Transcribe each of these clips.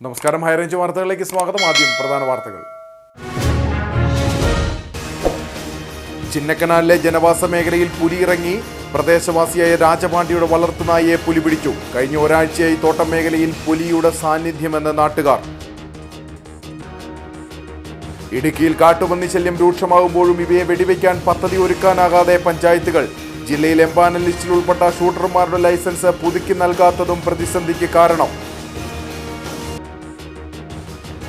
നമസ്കാരം, ഹൈറേഞ്ച് വാർത്തകളിലേക്ക് സ്വാഗതം. ആദ്യം പ്രധാന വാർത്തകൾ. ചിന്നക്കനാലിലെ ജനവാസ മേഖലയിൽ പുലി ഇറങ്ങി. പ്രദേശവാസിയായ രാജപാണ്ഡിയുടെ വളർത്തുനായയെ പുലി പിടിച്ചു. കഴിഞ്ഞ ഒരാഴ്ചയായി തോട്ടം മേഖലയിൽ പുലിയുടെ സാന്നിധ്യമെന്ന് നാട്ടുകാർ. ഇടുക്കിയിൽ കാട്ടുപന്നി ശല്യം രൂക്ഷമാകുമ്പോഴും ഇവയെ വെടിവെക്കാൻ പദ്ധതി ഒരുക്കാനാകാതെ പഞ്ചായത്തുകൾ. ജില്ലയിൽ എംപാനൽ ലിസ്റ്റിൽ ഉൾപ്പെട്ട ഷൂട്ടർമാരുടെ ലൈസൻസ് പുതുക്കി നൽകാത്തതും പ്രതിസന്ധിക്ക് കാരണം.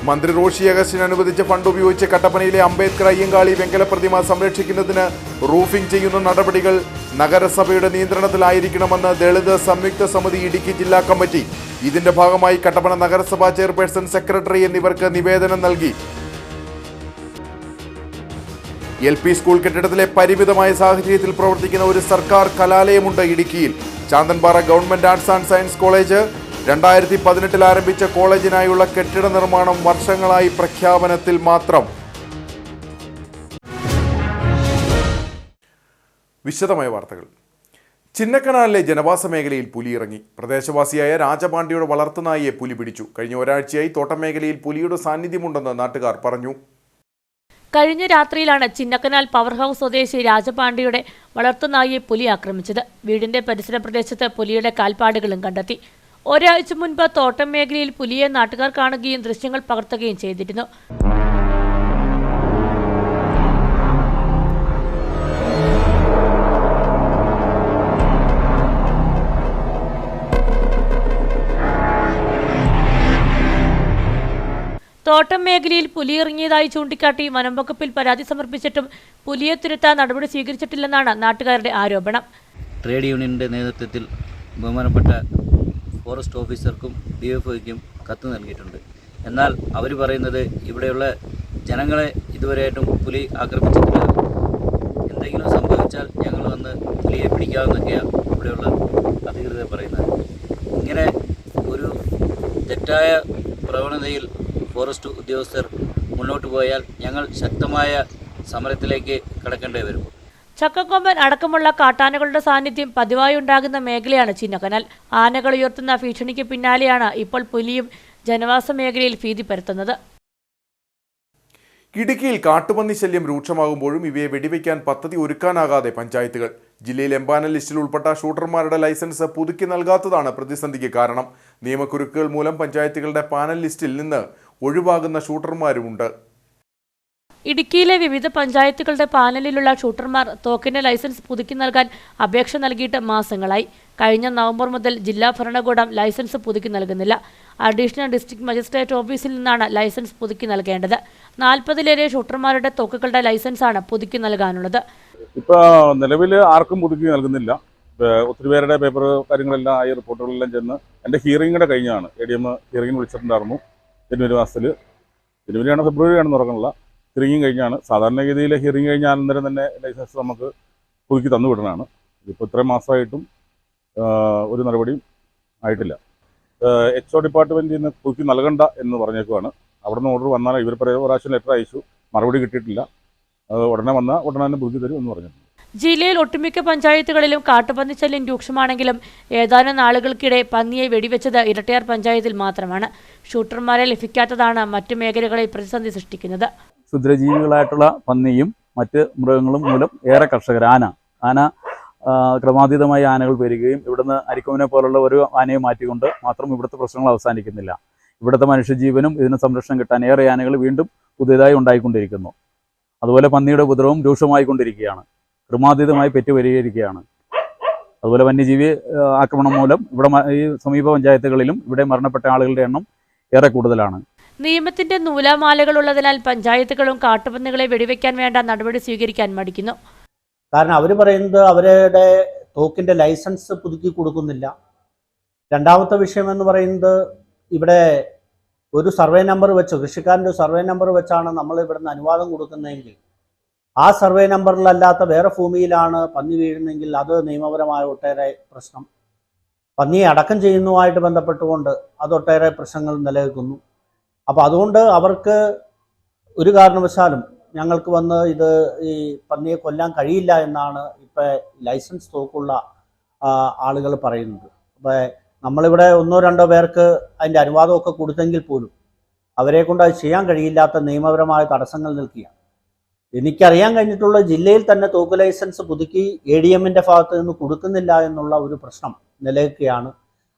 മന്ത്രി റോഷി അഗസ്റ്റിന് അനുവദിച്ച ഫണ്ട് ഉപയോഗിച്ച് കട്ടപ്പനയിലെ അംബേദ്കർ അയ്യങ്കാളി വെങ്കല പ്രതിമ സംരക്ഷിക്കുന്നതിന് റൂഫിംഗ് ചെയ്യുന്ന നടപടികൾ നഗരസഭയുടെ നിയന്ത്രണത്തിലായിരിക്കണമെന്ന് ദളിത് സംയുക്ത സമിതി ഇടുക്കി ജില്ലാ കമ്മിറ്റി. ഇതിന്റെ ഭാഗമായി കട്ടപ്പന നഗരസഭാ ചെയർപേഴ്സൺ, സെക്രട്ടറി എന്നിവർക്ക് നിവേദനം നൽകി. LP സ്കൂൾ കെട്ടിടത്തിലെ പരിമിതമായ സാഹചര്യത്തിൽ പ്രവർത്തിക്കുന്ന ഒരു സർക്കാർ കലാലയമുണ്ട് ഇടുക്കിയിൽ. Chanthanpara government arts and science college 2018 ആരംഭിച്ച കോളേജിനായുള്ള കെട്ടിട നിർമ്മാണം വർഷങ്ങളായി പ്രഖ്യാപനത്തിൽ മാത്രം. വിശദമായ വാർത്തകൾ. ചിന്നക്കനാലിലെ ജനവാസ മേഖലയിൽ പുലി ഇറങ്ങി. പ്രദേശവാസിയായ രാജപാണ്ഡിയുടെ വളർത്തുനായയെ പുലി പിടിച്ചു. കഴിഞ്ഞ ഒരാഴ്ചയായി തോട്ടം മേഖലയിൽ പുലിയുടെ സാന്നിധ്യമുണ്ടെന്ന് നാട്ടുകാർ പറഞ്ഞു. കഴിഞ്ഞ രാത്രിയിലാണ് ചിന്നക്കനാൽ പവർ ഹൗസ് സ്വദേശി രാജപാണ്ഡിയുടെ വളർത്തുനായയെ പുലി ആക്രമിച്ചത്. വീടിന്റെ പരിസര പ്രദേശത്ത് പുലിയുടെ കാൽപ്പാടുകളും കണ്ടെത്തി. ഒരാഴ്ച മുൻപ് തോട്ടം മേഖലയിൽ പുലിയെ നാട്ടുകാർ കാണുകയും ദൃശ്യങ്ങൾ പകർത്തുകയും ചെയ്തിരുന്നു. തോട്ടം മേഖലയിൽ പുലി ഇറങ്ങിയതായി ചൂണ്ടിക്കാട്ടി വനംവകുപ്പിൽ പരാതി സമർപ്പിച്ചിട്ടും പുലിയെ തുരത്താൻ നടപടി സ്വീകരിച്ചിട്ടില്ലെന്നാണ് നാട്ടുകാരുടെ ആരോപണം. ട്രേഡ് യൂണിയന്റെ നേതൃത്വത്തിൽ ബഹുമാനപ്പെട്ട ഫോറസ്റ്റ് ഓഫീസർക്കും DFOയ്ക്കും കത്ത് നൽകിയിട്ടുണ്ട്. എന്നാൽ അവർ പറയുന്നത് ഇവിടെയുള്ള ജനങ്ങളെ ഇതുവരെയായിട്ടും പുലി ആക്രമിച്ചിട്ടില്ല. എന്തെങ്കിലും സംഭവിച്ചാൽ ഞങ്ങൾ വന്ന് പുലിയെ പിടിക്കാമെന്നൊക്കെയാണ് ഇവിടെയുള്ള അധികൃതർ പറയുന്നത്. ഇങ്ങനെ ഒരു തെറ്റായ പ്രവണതയിൽ ഫോറസ്റ്റ് ഉദ്യോഗസ്ഥർ മുന്നോട്ട് പോയാൽ ഞങ്ങൾ ശക്തമായ സമരത്തിലേക്ക് കടക്കേണ്ടി വരും. ചക്കക്കൊമ്പൻ അടക്കമുള്ള കാട്ടാനകളുടെ സാന്നിധ്യം പതിവായി ഉണ്ടാകുന്ന മേഖലയാണ് ചിന്നക്കനാൽ. ആനകൾ ഉയർത്തുന്ന ഭീഷണിക്ക് പിന്നാലെയാണ് ഇപ്പോൾ പുലിയും ജനവാസ മേഖലയിൽ ഭീതി പരത്തുന്നത്. ഇടുക്കിയിൽ കാട്ടുപന്നി ശല്യം രൂക്ഷമാകുമ്പോഴും ഇവയെ വെടിവെക്കാൻ പദ്ധതി ഒരുക്കാനാകാതെ പഞ്ചായത്തുകൾ. ജില്ലയിൽ എംപാനൽ ലിസ്റ്റിൽ ഉൾപ്പെട്ട ഷൂട്ടർമാരുടെ ലൈസൻസ് പുതുക്കി നൽകാത്തതാണ് പ്രതിസന്ധിക്ക് കാരണം. നിയമക്കുരുക്കുകൾ മൂലം പഞ്ചായത്തുകളുടെ പാനൽ ലിസ്റ്റിൽ നിന്ന് ഒഴിവാകുന്ന ഷൂട്ടർമാരുമുണ്ട്. ഇടുക്കിയിലെ വിവിധ പഞ്ചായത്തുകളുടെ പാനലിലുള്ള ഷൂട്ടർമാർ തോക്കിന്റെ ലൈസൻസ് പുതുക്കി നൽകാൻ അപേക്ഷ നൽകിയിട്ട് മാസങ്ങളായി. കഴിഞ്ഞ നവംബർ മുതൽ ജില്ലാ ഭരണകൂടം ലൈസൻസ് പുതുക്കി നൽകുന്നില്ല. അഡീഷണൽ ഡിസ്ട്രിക്ട് മജിസ്ട്രേറ്റ് ഓഫീസിൽ നിന്നാണ് ലൈസൻസ് പുതുക്കി നൽകേണ്ടത്. 40-ലേറെ ഷൂട്ടർമാരുടെ തോക്കുകളുടെ ലൈസൻസാണ് പുതുക്കി നൽകാനുള്ളത്. ഇപ്പോൾ നിലവിൽ ആർക്കും പുതുക്കി നൽകുന്നില്ല. ഒത്തിരി പേരുടെ പേപ്പർ കാര്യങ്ങളെല്ലാം ആയി റിപ്പോർട്ടുകളെല്ലാം ചെന്ന് എൻ്റെ ഹിയറിങ്ങിടെ കഴിഞ്ഞാണ്. ADM ഹിയറിങ്ങിന് വിളിച്ചിട്ടുണ്ടായിരുന്നു. ജനുവരി മാസത്തിൽ, ജനുവരിയാണോ ഫെബ്രുവരിയാണെന്ന് ഉറങ്ങുന്നില്ല. ഹിയറിങ് കഴിഞ്ഞാണ്. സാധാരണഗതിയിൽ ഹിയറിങ് കഴിഞ്ഞാൽ അന്നേരം തന്നെ ലൈസൻസ് നമുക്ക് പുതുക്കി തന്നു വിടണമാണ്. ഇതിപ്പോൾ ഇത്രയും മാസമായിട്ടും ഒരു നടപടിയും ആയിട്ടില്ല. HO ഡിപ്പാർട്ട്മെൻറ്റിൽ നിന്ന് പുതുക്കി നൽകണ്ട എന്ന് പറഞ്ഞേക്കുവാണ്. അവിടെ നിന്ന് ഓർഡർ വന്നാൽ ഇവർ പ്രാവശ്യം ലെറ്റർ അയച്ചു, മറുപടി കിട്ടിയിട്ടില്ല. ഉടനെ വന്നാൽ ഉടനെ തന്നെ പുതുക്കി തരും എന്ന് പറഞ്ഞിട്ടുണ്ട്. ജില്ലയിൽ ഒട്ടുമിക്ക പഞ്ചായത്തുകളിലും കാട്ടുപന്നി ശല്യം രൂക്ഷമാണെങ്കിലും ഏതാനും നാളുകൾക്കിടെ പന്നിയെ വെടിവെച്ചത് ഇരട്ടയാർ പഞ്ചായത്തിൽ മാത്രമാണ്. ഷൂട്ടർമാരെ ലഭിക്കാത്തതാണ് മറ്റു മേഖലകളിൽ പ്രതിസന്ധി സൃഷ്ടിക്കുന്നത്. ക്ഷുദ്രജീവികളായിട്ടുള്ള പന്നിയും മറ്റ് മൃഗങ്ങളും മൂലം ഏറെ കർഷകർ ആന ക്രമാതീതമായി ആനകൾ പെരുകുകയും ഇവിടുന്ന് അരിക്കൊമ്പനെ പോലുള്ള ഒരു ആനയെ മാറ്റിക്കൊണ്ട് മാത്രം ഇവിടുത്തെ പ്രശ്നങ്ങൾ അവസാനിക്കുന്നില്ല. ഇവിടുത്തെ മനുഷ്യജീവനും ഇതിന് സംരക്ഷണം കിട്ടാൻ ഏറെ ആനകൾ വീണ്ടും പുതിയതായി ഉണ്ടായിക്കൊണ്ടിരിക്കുന്നു. അതുപോലെ പന്നിയുടെ ഉപദ്രവം രൂക്ഷമായിക്കൊണ്ടിരിക്കുകയാണ്. ക്രമാതീതമായി പെറ്റുവരികയാണ്. അതുപോലെ വന്യജീവി ആക്രമണം മൂലം ഇവിടെ ഈ സമീപ പഞ്ചായത്തുകളിലും ഇവിടെ മരണപ്പെട്ട ആളുകളുടെ എണ്ണം ഏറെ കൂടുതലാണ്. നിയമത്തിന്റെ നൂലാമാലകളുള്ളതിനാൽ പഞ്ചായത്തുകളും കാട്ടുപന്നികളെ വെടിവെക്കാൻ വേണ്ട നടപടി സ്വീകരിക്കാൻ മടിക്കുന്നു. കാരണം അവർ പറയുന്നത് അവരുടെ തോക്കിന്റെ ലൈസൻസ് പുതുക്കി കൊടുക്കുന്നില്ല. രണ്ടാമത്തെ വിഷയം എന്ന് പറയുന്നത് ഇവിടെ ഒരു സർവേ നമ്പർ വെച്ച്, കൃഷിക്കാരൻ്റെ സർവേ നമ്പർ വെച്ചാണ് നമ്മൾ ഇവിടുന്ന് അനുവാദം കൊടുക്കുന്നതെങ്കിൽ ആ സർവേ നമ്പറിലല്ലാത്ത വേറെ ഭൂമിയിലാണ് പന്നി വീഴുന്നതെങ്കിൽ അത് നിയമപരമായ ഒട്ടേറെ പ്രശ്നം. പന്നിയെ അടക്കം ചെയ്യുന്നതുമായിട്ട് ബന്ധപ്പെട്ടുകൊണ്ട് അതൊട്ടേറെ പ്രശ്നങ്ങൾ നിലനിൽക്കുന്നു. അപ്പോൾ അതുകൊണ്ട് അവർക്ക് ഒരു കാരണവശാലും ഞങ്ങൾക്ക് വന്ന് ഇത് ഈ പന്നിയെ കൊല്ലാൻ കഴിയില്ല എന്നാണ് ഇപ്പോൾ ലൈസൻസ് തോക്കുള്ള ആളുകൾ പറയുന്നത്. അപ്പോൾ നമ്മളിവിടെ 1-2 പേർക്ക് അതിൻ്റെ അനുവാദമൊക്കെ കൊടുത്തെങ്കിൽ പോലും അവരെ കൊണ്ട് അത് ചെയ്യാൻ കഴിയില്ലാത്ത നിയമപരമായ തടസ്സങ്ങൾ നിൽക്കുകയാണ്. എനിക്കറിയാൻ കഴിഞ്ഞിട്ടുള്ള ജില്ലയിൽ തന്നെ തോക്ക് ലൈസൻസ് പുതുക്കി ADMന്റെ ഭാഗത്ത് നിന്ന് കൊടുക്കുന്നില്ല എന്നുള്ള ഒരു പ്രശ്നം നിലനിൽക്കുകയാണ്.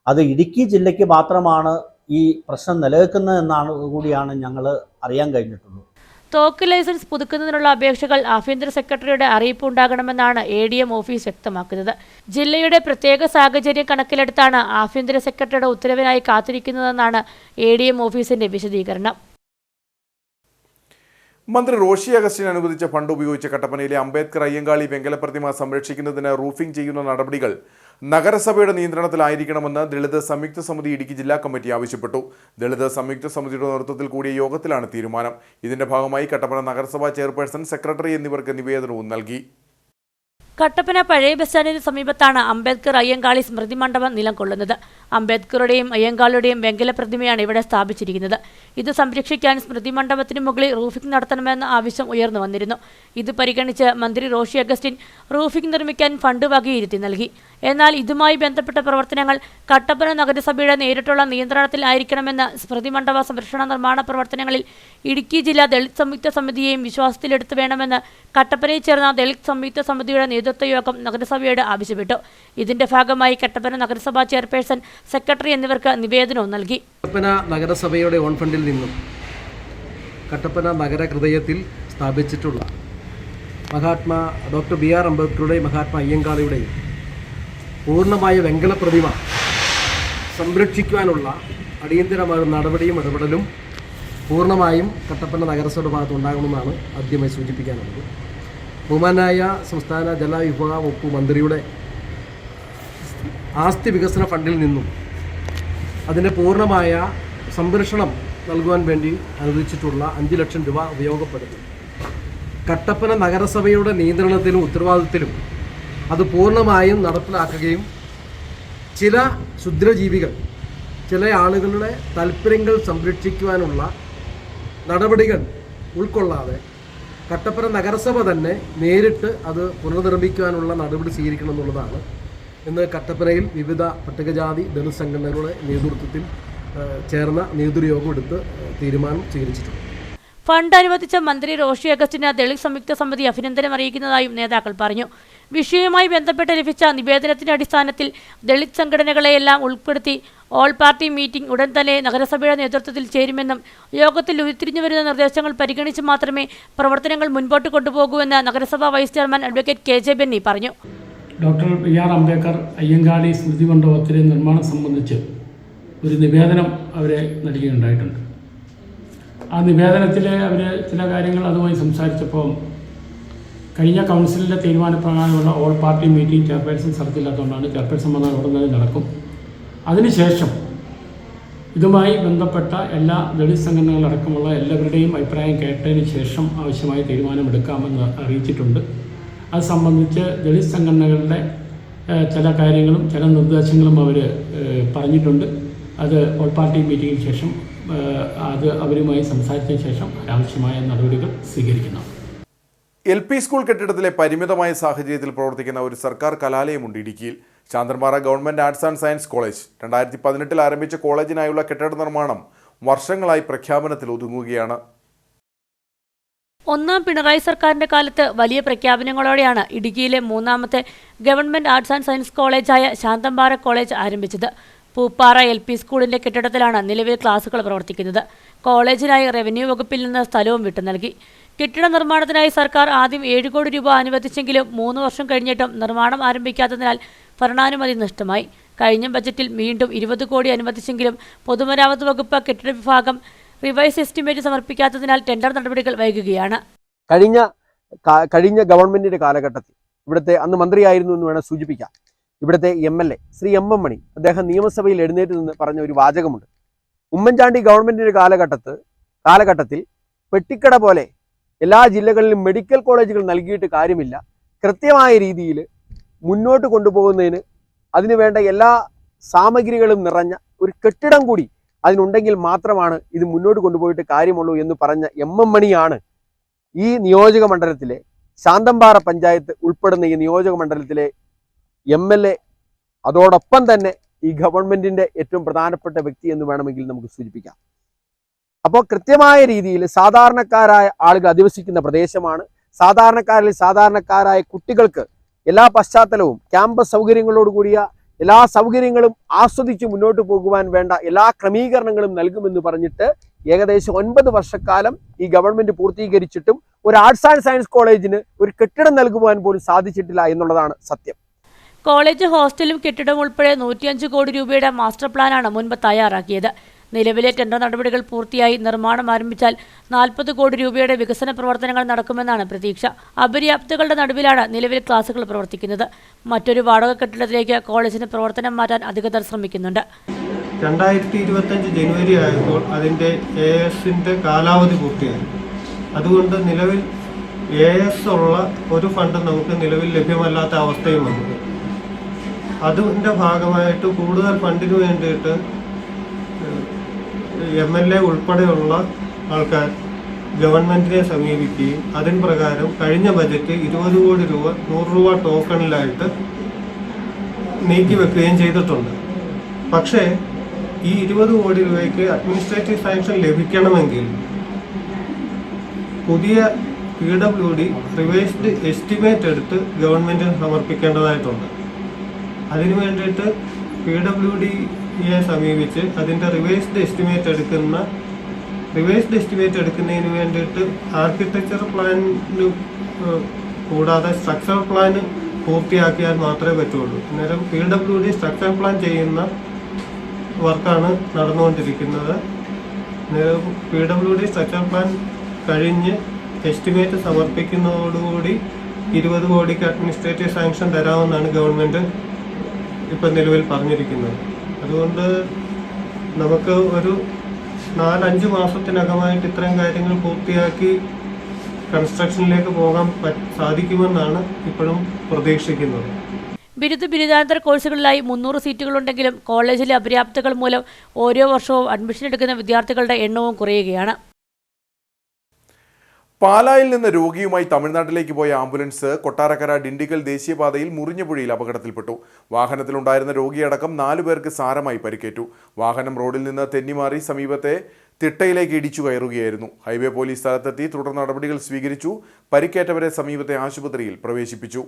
അത് ഇടുക്കി ജില്ലയ്ക്ക് മാത്രമാണ് ഈ പ്രശ്നം നിലനിൽക്കുന്നത് എന്നാണ് കൂടിയാണ് ഞങ്ങൾ അറിയാൻ കഴിഞ്ഞിട്ടുള്ളത്. തോക്ക് ലൈസൻസ് പുതുക്കുന്നതിനുള്ള അപേക്ഷകൾ ആഭ്യന്തര സെക്രട്ടറിയുടെ അറിയിപ്പ് ഉണ്ടാകണമെന്നാണ് ADM ഓഫീസ് വ്യക്തമാക്കുന്നത്. ജില്ലയുടെ പ്രത്യേക സാഹചര്യം കണക്കിലെടുത്താണ് ആഭ്യന്തര സെക്രട്ടറിയുടെ ഉത്തരവിനായി കാത്തിരിക്കുന്നതെന്നാണ് ADM ഓഫീസിന്റെ വിശദീകരണം. മന്ത്രി റോഷി അഗസ്റ്റിൻ അനുവദിച്ച ഫണ്ട് ഉപയോഗിച്ച് കട്ടപ്പനയിലെ അംബേദ്കർ അയ്യങ്കാളി വെങ്കല പ്രതിമ സംരക്ഷിക്കുന്നതിന് റൂഫിംഗ് ചെയ്യുന്ന നടപടികൾ നഗരസഭയുടെ നിയന്ത്രണത്തിലായിരിക്കണമെന്ന് ദളിത് സംയുക്ത സമിതി ഇടുക്കി ജില്ലാ കമ്മിറ്റി ആവശ്യപ്പെട്ടു. ദളിത് സംയുക്ത സമിതിയുടെ നേതൃത്വത്തിൽ കൂടിയ യോഗത്തിലാണ് തീരുമാനം. ഇതിന്റെ ഭാഗമായി കട്ടപ്പന നഗരസഭാ ചെയർപേഴ്സൺ, സെക്രട്ടറി എന്നിവർക്ക് നിവേദനവും നൽകി. കട്ടപ്പന പഴയ ബസ് സ്റ്റാൻഡിന് സമീപത്താണ് അംബേദ്കർ അയ്യങ്കാളി സ്മൃതി മണ്ഡപം നിലകൊള്ളുന്നത്. അംബേദ്കറുടെയും അയ്യങ്കാളിയുടെയും വെങ്കല പ്രതിമയാണ് ഇവിടെ സ്ഥാപിച്ചിരിക്കുന്നത്. ഇത് സംരക്ഷിക്കാൻ സ്മൃതി മണ്ഡപത്തിന് മുകളിൽ റൂഫിംഗ് നടത്തണമെന്ന ആവശ്യം ഉയർന്നു വന്നിരുന്നു. ഇത് പരിഗണിച്ച് മന്ത്രി റോഷി അഗസ്റ്റിൻ റൂഫിംഗ് നിർമ്മിക്കാൻ ഫണ്ട് വകയിരുത്തി നൽകി. എന്നാൽ ഇതുമായി ബന്ധപ്പെട്ട പ്രവർത്തനങ്ങൾ കട്ടപ്പന നഗരസഭയുടെ നേരിട്ടുള്ള നിയന്ത്രണത്തിലായിരിക്കണമെന്ന് സ്മൃതി മണ്ഡപ സംരക്ഷണ നിർമ്മാണ പ്രവർത്തനങ്ങളിൽ ഇടുക്കി ജില്ലാ ദളിത് സംയുക്ത സമിതിയെയും വിശ്വാസത്തിലെടുത്ത് വേണമെന്ന് കട്ടപ്പനയിൽ ചേർന്ന ദളിത് സംയുക്ത സമിതിയുടെ നേതൃത്വ യോഗം നഗരസഭയോട് ആവശ്യപ്പെട്ടു. ഇതിന്റെ ഭാഗമായി കട്ടപ്പന നഗരസഭാ ചെയർപേഴ്സൺ, സെക്രട്ടറി എന്നിവർക്ക് നിവേദനവും നൽകി. കട്ടപ്പന നഗരസഭയുടെ ഓൺ ഫണ്ടിൽ നിന്നും കട്ടപ്പന നഗരഹൃദയത്തിൽ സ്ഥാപിച്ചിട്ടുള്ള മഹാത്മാ ഡോക്ടർ BR അംബേദ്കറുടെയും മഹാത്മാ അയ്യങ്കാളിയുടെയും പൂർണ്ണമായ വെങ്കല പ്രതിമ സംരക്ഷിക്കുവാനുള്ള അടിയന്തരമായ നടപടിയും ഇടപെടലും പൂർണ്ണമായും കട്ടപ്പന നഗരസഭയുടെ ഭാഗത്ത് ഉണ്ടാകണമെന്നാണ് ആദ്യമായി സൂചിപ്പിക്കാനുള്ളത്. ബഹുമാനായ സംസ്ഥാന ജലവിഭവ വകുപ്പ് മന്ത്രിയുടെ ആസ്തി വികസന ഫണ്ടിൽ നിന്നും അതിൻ്റെ പൂർണ്ണമായ സംരക്ഷണം നൽകുവാൻ വേണ്ടി അനുവദിച്ചിട്ടുള്ള 5 ലക്ഷം രൂപ ഉപയോഗപ്പെടുത്തി കട്ടപ്പന നഗരസഭയുടെ നിയന്ത്രണത്തിലും ഉത്തരവാദിത്തത്തിലും അത് പൂർണ്ണമായും നടപ്പിലാക്കുകയും ചില ക്ഷുദ്രജീവികൾ, ചില ആളുകളുടെ താൽപ്പര്യങ്ങൾ സംരക്ഷിക്കുവാനുള്ള നടപടികൾ ഉൾക്കൊള്ളാതെ കട്ടപ്പന നഗരസഭ തന്നെ നേരിട്ട് അത് പുനർനിർമ്മിക്കുവാനുള്ള നടപടി സ്വീകരിക്കണം എന്നുള്ളതാണ് ഇന്ന് കട്ടപ്പനയിൽ വിവിധ പട്ടികജാതി ദളിത് സംഘടനകളുടെ നേതൃത്വത്തിൽ ചേർന്ന നേതൃയോഗം എടുത്ത് തീരുമാനം സ്വീകരിച്ചിട്ടുണ്ട്. ഫണ്ട് അനുവദിച്ച മന്ത്രി റോഷി അഗസ്റ്റിന് ദളിത് സംയുക്ത സമിതി അഭിനന്ദനം അറിയിക്കുന്നതായും നേതാക്കൾ പറഞ്ഞു. വിഷയവുമായി ബന്ധപ്പെട്ട് ലഭിച്ച നിവേദനത്തിന്റെ അടിസ്ഥാനത്തിൽ ദളിത് സംഘടനകളെയെല്ലാം ഉൾപ്പെടുത്തി ഓൾ പാർട്ടി മീറ്റിംഗ് ഉടൻ തന്നെ നഗരസഭയുടെ നേതൃത്വത്തിൽ ചേരുമെന്നും യോഗത്തിൽ ഉരുത്തിരിഞ്ഞു വരുന്ന നിർദ്ദേശങ്ങൾ പരിഗണിച്ച് മാത്രമേ പ്രവർത്തനങ്ങൾ മുൻപോട്ട് കൊണ്ടുപോകൂവെന്ന് നഗരസഭാ vice chairman advocate KJ Benny പറഞ്ഞു. ഡോക്ടർ BR അംബേദ്കർ അയ്യങ്കാളി സ്മൃതി മണ്ഡപത്തിലെ നിർമ്മാണം സംബന്ധിച്ച് ഒരു നിവേദനം അവരെ നൽകിയിട്ടുണ്ടായിട്ടുണ്ട്. ആ നിവേദനത്തിൽ അവർ ചില കാര്യങ്ങൾ അതുമായി സംസാരിച്ചപ്പോൾ കഴിഞ്ഞ കൗൺസിലിൻ്റെ തീരുമാനപ്രകാരമുള്ള ഓൾ പാർട്ടി മീറ്റിംഗ് ചെയർപേഴ്സൺ സ്ഥലത്തില്ലാത്തതുകൊണ്ടാണ് ചെയർപേഴ്സൺ വന്നാൽ ഉടൻ തന്നെ നടക്കും. അതിനുശേഷം ഇതുമായി ബന്ധപ്പെട്ട എല്ലാ ദളിത് സംഘടനകളടക്കമുള്ള എല്ലാവരുടെയും അഭിപ്രായം കേട്ടതിന് ശേഷം ആവശ്യമായ തീരുമാനമെടുക്കാമെന്ന് അറിയിച്ചിട്ടുണ്ട്. അത് സംബന്ധിച്ച് ദളിത് സംഘടനകളുടെ ചില കാര്യങ്ങളും ചില നിർദ്ദേശങ്ങളും അവർ പറഞ്ഞിട്ടുണ്ട്. അത് ഓൾ പാർട്ടി മീറ്റിംഗിന് ശേഷം അത് അവരുമായി സംസാരിച്ചതിന് ശേഷം ആവശ്യമായ നടപടികൾ സ്വീകരിക്കണം. LP സ്കൂൾ കെട്ടിടത്തിലെ പരിമിതമായ സാഹചര്യത്തിൽ പ്രവർത്തിക്കുന്ന ഒരു സർക്കാർ കലാലയമുണ്ട് ഇടുക്കിയിൽ. Santhanpara government arts and science college 2018 ആരംഭിച്ച കോളേജിനായുള്ള കെട്ടിട നിർമ്മാണം വർഷങ്ങളായി പ്രഖ്യാപനത്തിൽ ഒതുങ്ങുകയാണ്. ഒന്നാം പിണറായി സർക്കാരിന്റെ കാലത്ത് വലിയ പ്രഖ്യാപനങ്ങളോടെയാണ് ഇടുക്കിയിലെ 3ാമത്തെ ഗവൺമെന്റ് ആർട്സ് ആൻഡ് സയൻസ് കോളേജായ ശാന്തൻപാറ കോളേജ് ആരംഭിച്ചത്. പൂപ്പാറ LP സ്കൂളിന്റെ കെട്ടിടത്തിലാണ് നിലവിൽ ക്ലാസുകൾ പ്രവർത്തിക്കുന്നത്. കോളേജിനായി റവന്യൂ വകുപ്പിൽ നിന്ന് സ്ഥലവും വിട്ടു നൽകി. കെട്ടിട നിർമ്മാണത്തിനായി സർക്കാർ ആദ്യം 7 കോടി രൂപ അനുവദിച്ചെങ്കിലും 3 വർഷം കഴിഞ്ഞിട്ടും നിർമ്മാണം ആരംഭിക്കാത്തതിനാൽ ഭരണാനുമതി നഷ്ടമായി. കഴിഞ്ഞ ബജറ്റിൽ വീണ്ടും 20 കോടി അനുവദിച്ചെങ്കിലും പൊതുമരാമത്ത് വകുപ്പ് കെട്ടിട വിഭാഗം റിവൈസ് എസ്റ്റിമേറ്റ് സമർപ്പിക്കാത്തതിനാൽ ടെൻഡർ നടപടികൾ വൈകുകയാണ്. കഴിഞ്ഞ ഗവൺമെന്റിന്റെ കാലഘട്ടത്തിൽ ഇവിടുത്തെ അന്ന് മന്ത്രിയായിരുന്നു എന്ന് വേണം സൂചിപ്പിക്കാം. ഇവിടുത്തെ MLA ശ്രീ MM മണി അദ്ദേഹം നിയമസഭയിൽ എഴുന്നേറ്റ് നിന്ന് പറഞ്ഞ ഒരു വാചകമുണ്ട്. ഉമ്മൻചാണ്ടി ഗവൺമെന്റിന്റെ കാലഘട്ടത്തിൽ പെട്ടിക്കട പോലെ എല്ലാ ജില്ലകളിലും മെഡിക്കൽ കോളേജുകൾ നൽകിയിട്ട് കാര്യമില്ല, കൃത്യമായ രീതിയിൽ മുന്നോട്ട് കൊണ്ടുപോകുന്നതിന് അതിനുവേണ്ട എല്ലാ സാമഗ്രികളും നിറഞ്ഞ ഒരു കെട്ടിടം കൂടി അതിനുണ്ടെങ്കിൽ മാത്രമാണ് ഇത് മുന്നോട്ട് കൊണ്ടുപോയിട്ട് കാര്യമുള്ളൂ എന്ന് പറഞ്ഞ MM മണിയാണ് ഈ നിയോജക മണ്ഡലത്തിലെ ശാന്തൻപാറ പഞ്ചായത്ത് ഉൾപ്പെടുന്ന ഈ നിയോജക മണ്ഡലത്തിലെ MLA. അതോടൊപ്പം തന്നെ ഈ ഗവൺമെന്റിന്റെ ഏറ്റവും പ്രധാനപ്പെട്ട വ്യക്തി എന്ന് വേണമെങ്കിൽ നമുക്ക് സൂചിപ്പിക്കാം. അപ്പോൾ കൃത്യമായ രീതിയിൽ സാധാരണക്കാരായ ആളുകൾ അധിവസിക്കുന്ന പ്രദേശമാണ്. സാധാരണക്കാരായ കുട്ടികൾക്ക് എല്ലാ പശ്ചാത്തലവും ക്യാമ്പസ് സൗകര്യങ്ങളോടുകൂടിയ എല്ലാ സൗകര്യങ്ങളും ആസ്വദിച്ച് മുന്നോട്ട് പോകുവാൻ വേണ്ട എല്ലാ ക്രമീകരണങ്ങളും നൽകുമെന്ന് പറഞ്ഞിട്ട് ഏകദേശം 9 വർഷക്കാലം ഈ ഗവൺമെന്റ് പൂർത്തീകരിച്ചിട്ടും ഒരു ആർട്സ് ആൻഡ് സയൻസ് കോളേജിന് ഒരു കെട്ടിടം നൽകുവാൻ പോലും സാധിച്ചിട്ടില്ല എന്നുള്ളതാണ് സത്യം. കോളേജ് ഹോസ്റ്റലും കെട്ടിടവും ഉൾപ്പെടെ 105 കോടി രൂപയുടെ മാസ്റ്റർ പ്ലാനാണ് മുൻപ് തയ്യാറാക്കിയത്. നിലവിലെ ടെൻഡർ നടപടികൾ പൂർത്തിയായി നിർമ്മാണം ആരംഭിച്ചാൽ 40 കോടി രൂപയുടെ വികസന പ്രവർത്തനങ്ങൾ നടക്കുമെന്നാണ് പ്രതീക്ഷ. അപര്യാപ്തതകളുടെ നടുവിലാണ് നിലവിൽ ക്ലാസുകൾ പ്രവർത്തിക്കുന്നത്. മറ്റൊരു വാടക കെട്ടിടത്തിലേക്ക് കോളേജിന് പ്രവർത്തനം മാറ്റാൻ അധികൃതർ ശ്രമിക്കുന്നുണ്ട്. 2025 ജനുവരി ആയപ്പോൾ അതിൻ്റെ AS-ന്റെ കാലാവധി പൂർത്തിയായി. അതുകൊണ്ട് നിലവിൽ AS ഉള്ള ഒരു ഫണ്ട് നമുക്ക് നിലവിൽ ലഭ്യമല്ലാത്ത അവസ്ഥയും വന്നു. അതിൻ്റെ ഭാഗമായിട്ട് കൂടുതൽ ഫണ്ടിന് വേണ്ടിയിട്ട് MLA ഉൾപ്പെടെയുള്ള ആൾക്കാർ ഗവൺമെൻറ്റിനെ സമീപിക്കുകയും അതിന് പ്രകാരം കഴിഞ്ഞ ബജറ്റ് 20 കോടി രൂപ 100 രൂപ ടോക്കണിലായിട്ട് നീക്കിവെക്കുകയും ചെയ്തിട്ടുണ്ട്. പക്ഷേ ഈ 20 കോടി രൂപയ്ക്ക് അഡ്മിനിസ്ട്രേറ്റീവ് സാങ്ഷൻ ലഭിക്കണമെങ്കിൽ പുതിയ PWD റിവൈസ്ഡ് എസ്റ്റിമേറ്റ് എടുത്ത് ഗവൺമെൻറ്റിന് സമർപ്പിക്കേണ്ടതായിട്ടുണ്ട്. അതിനു വേണ്ടിയിട്ട് PWDയെ സമീപിച്ച് അതിൻ്റെ റിവൈസ്ഡ് എസ്റ്റിമേറ്റ് എടുക്കുന്നതിന് വേണ്ടിയിട്ട് ആർക്കിടെക്ചർ പ്ലാന് കൂടാതെ സ്ട്രക്ചറൽ പ്ലാന് പൂർത്തിയാക്കിയാൽ മാത്രമേ പറ്റുള്ളൂ. അന്നേരം PWD സ്ട്രക്ചറൽ പ്ലാൻ ചെയ്യുന്ന വർക്കാണ് നടന്നുകൊണ്ടിരിക്കുന്നത്. അന്നേരം PWD സ്ട്രക്ചറൽ പ്ലാൻ കഴിഞ്ഞ് എസ്റ്റിമേറ്റ് സമർപ്പിക്കുന്നതോടുകൂടി 20 കോടിക്ക് അഡ്മിനിസ്ട്രേറ്റീവ് സാങ്ഷൻ തരാമെന്നാണ് ഗവൺമെൻറ് ഇപ്പം നിലവിൽ പറഞ്ഞിരിക്കുന്നത്. അതുകൊണ്ട് നമുക്ക് ഒരു 4-5 മാസത്തിനകമായിട്ട് ഇത്തരം കാര്യങ്ങൾ പൂർത്തിയാക്കി കൺസ്ട്രക്ഷനിലേക്ക് പോകാൻ സാധിക്കുമെന്നാണ് ഇപ്പോഴും പ്രതീക്ഷിക്കുന്നത്. ബിരുദാനന്തര കോഴ്സുകളിലായി 300 സീറ്റുകളുണ്ടെങ്കിലും കോളേജിലെ അപര്യാപ്തതകൾ മൂലം ഓരോ വർഷവും അഡ്മിഷൻ എടുക്കുന്ന വിദ്യാർത്ഥികളുടെ എണ്ണവും കുറയുകയാണ്. പാലായിൽ നിന്ന് രോഗിയുമായി തമിഴ്നാട്ടിലേക്ക് പോയ ആംബുലൻസ് കൊട്ടാരക്കര ഡിണ്ടിഗൽ ദേശീയപാതയിൽ മുറിഞ്ഞപുഴയിൽ അപകടത്തിൽപ്പെട്ടു. വാഹനത്തിലുണ്ടായിരുന്ന രോഗിയടക്കം 4 പേർക്ക് സാരമായി പരിക്കേറ്റു. വാഹനം റോഡിൽ നിന്ന് തെന്നിമാറി സമീപത്തെ തിട്ടയിലേക്ക് ഇടിച്ചു കയറുകയായിരുന്നു. ഹൈവേ പോലീസ് സ്ഥലത്തെത്തി തുടർ നടപടികൾ സ്വീകരിച്ചു. പരിക്കേറ്റവരെ സമീപത്തെ ആശുപത്രിയിൽ പ്രവേശിപ്പിച്ചു.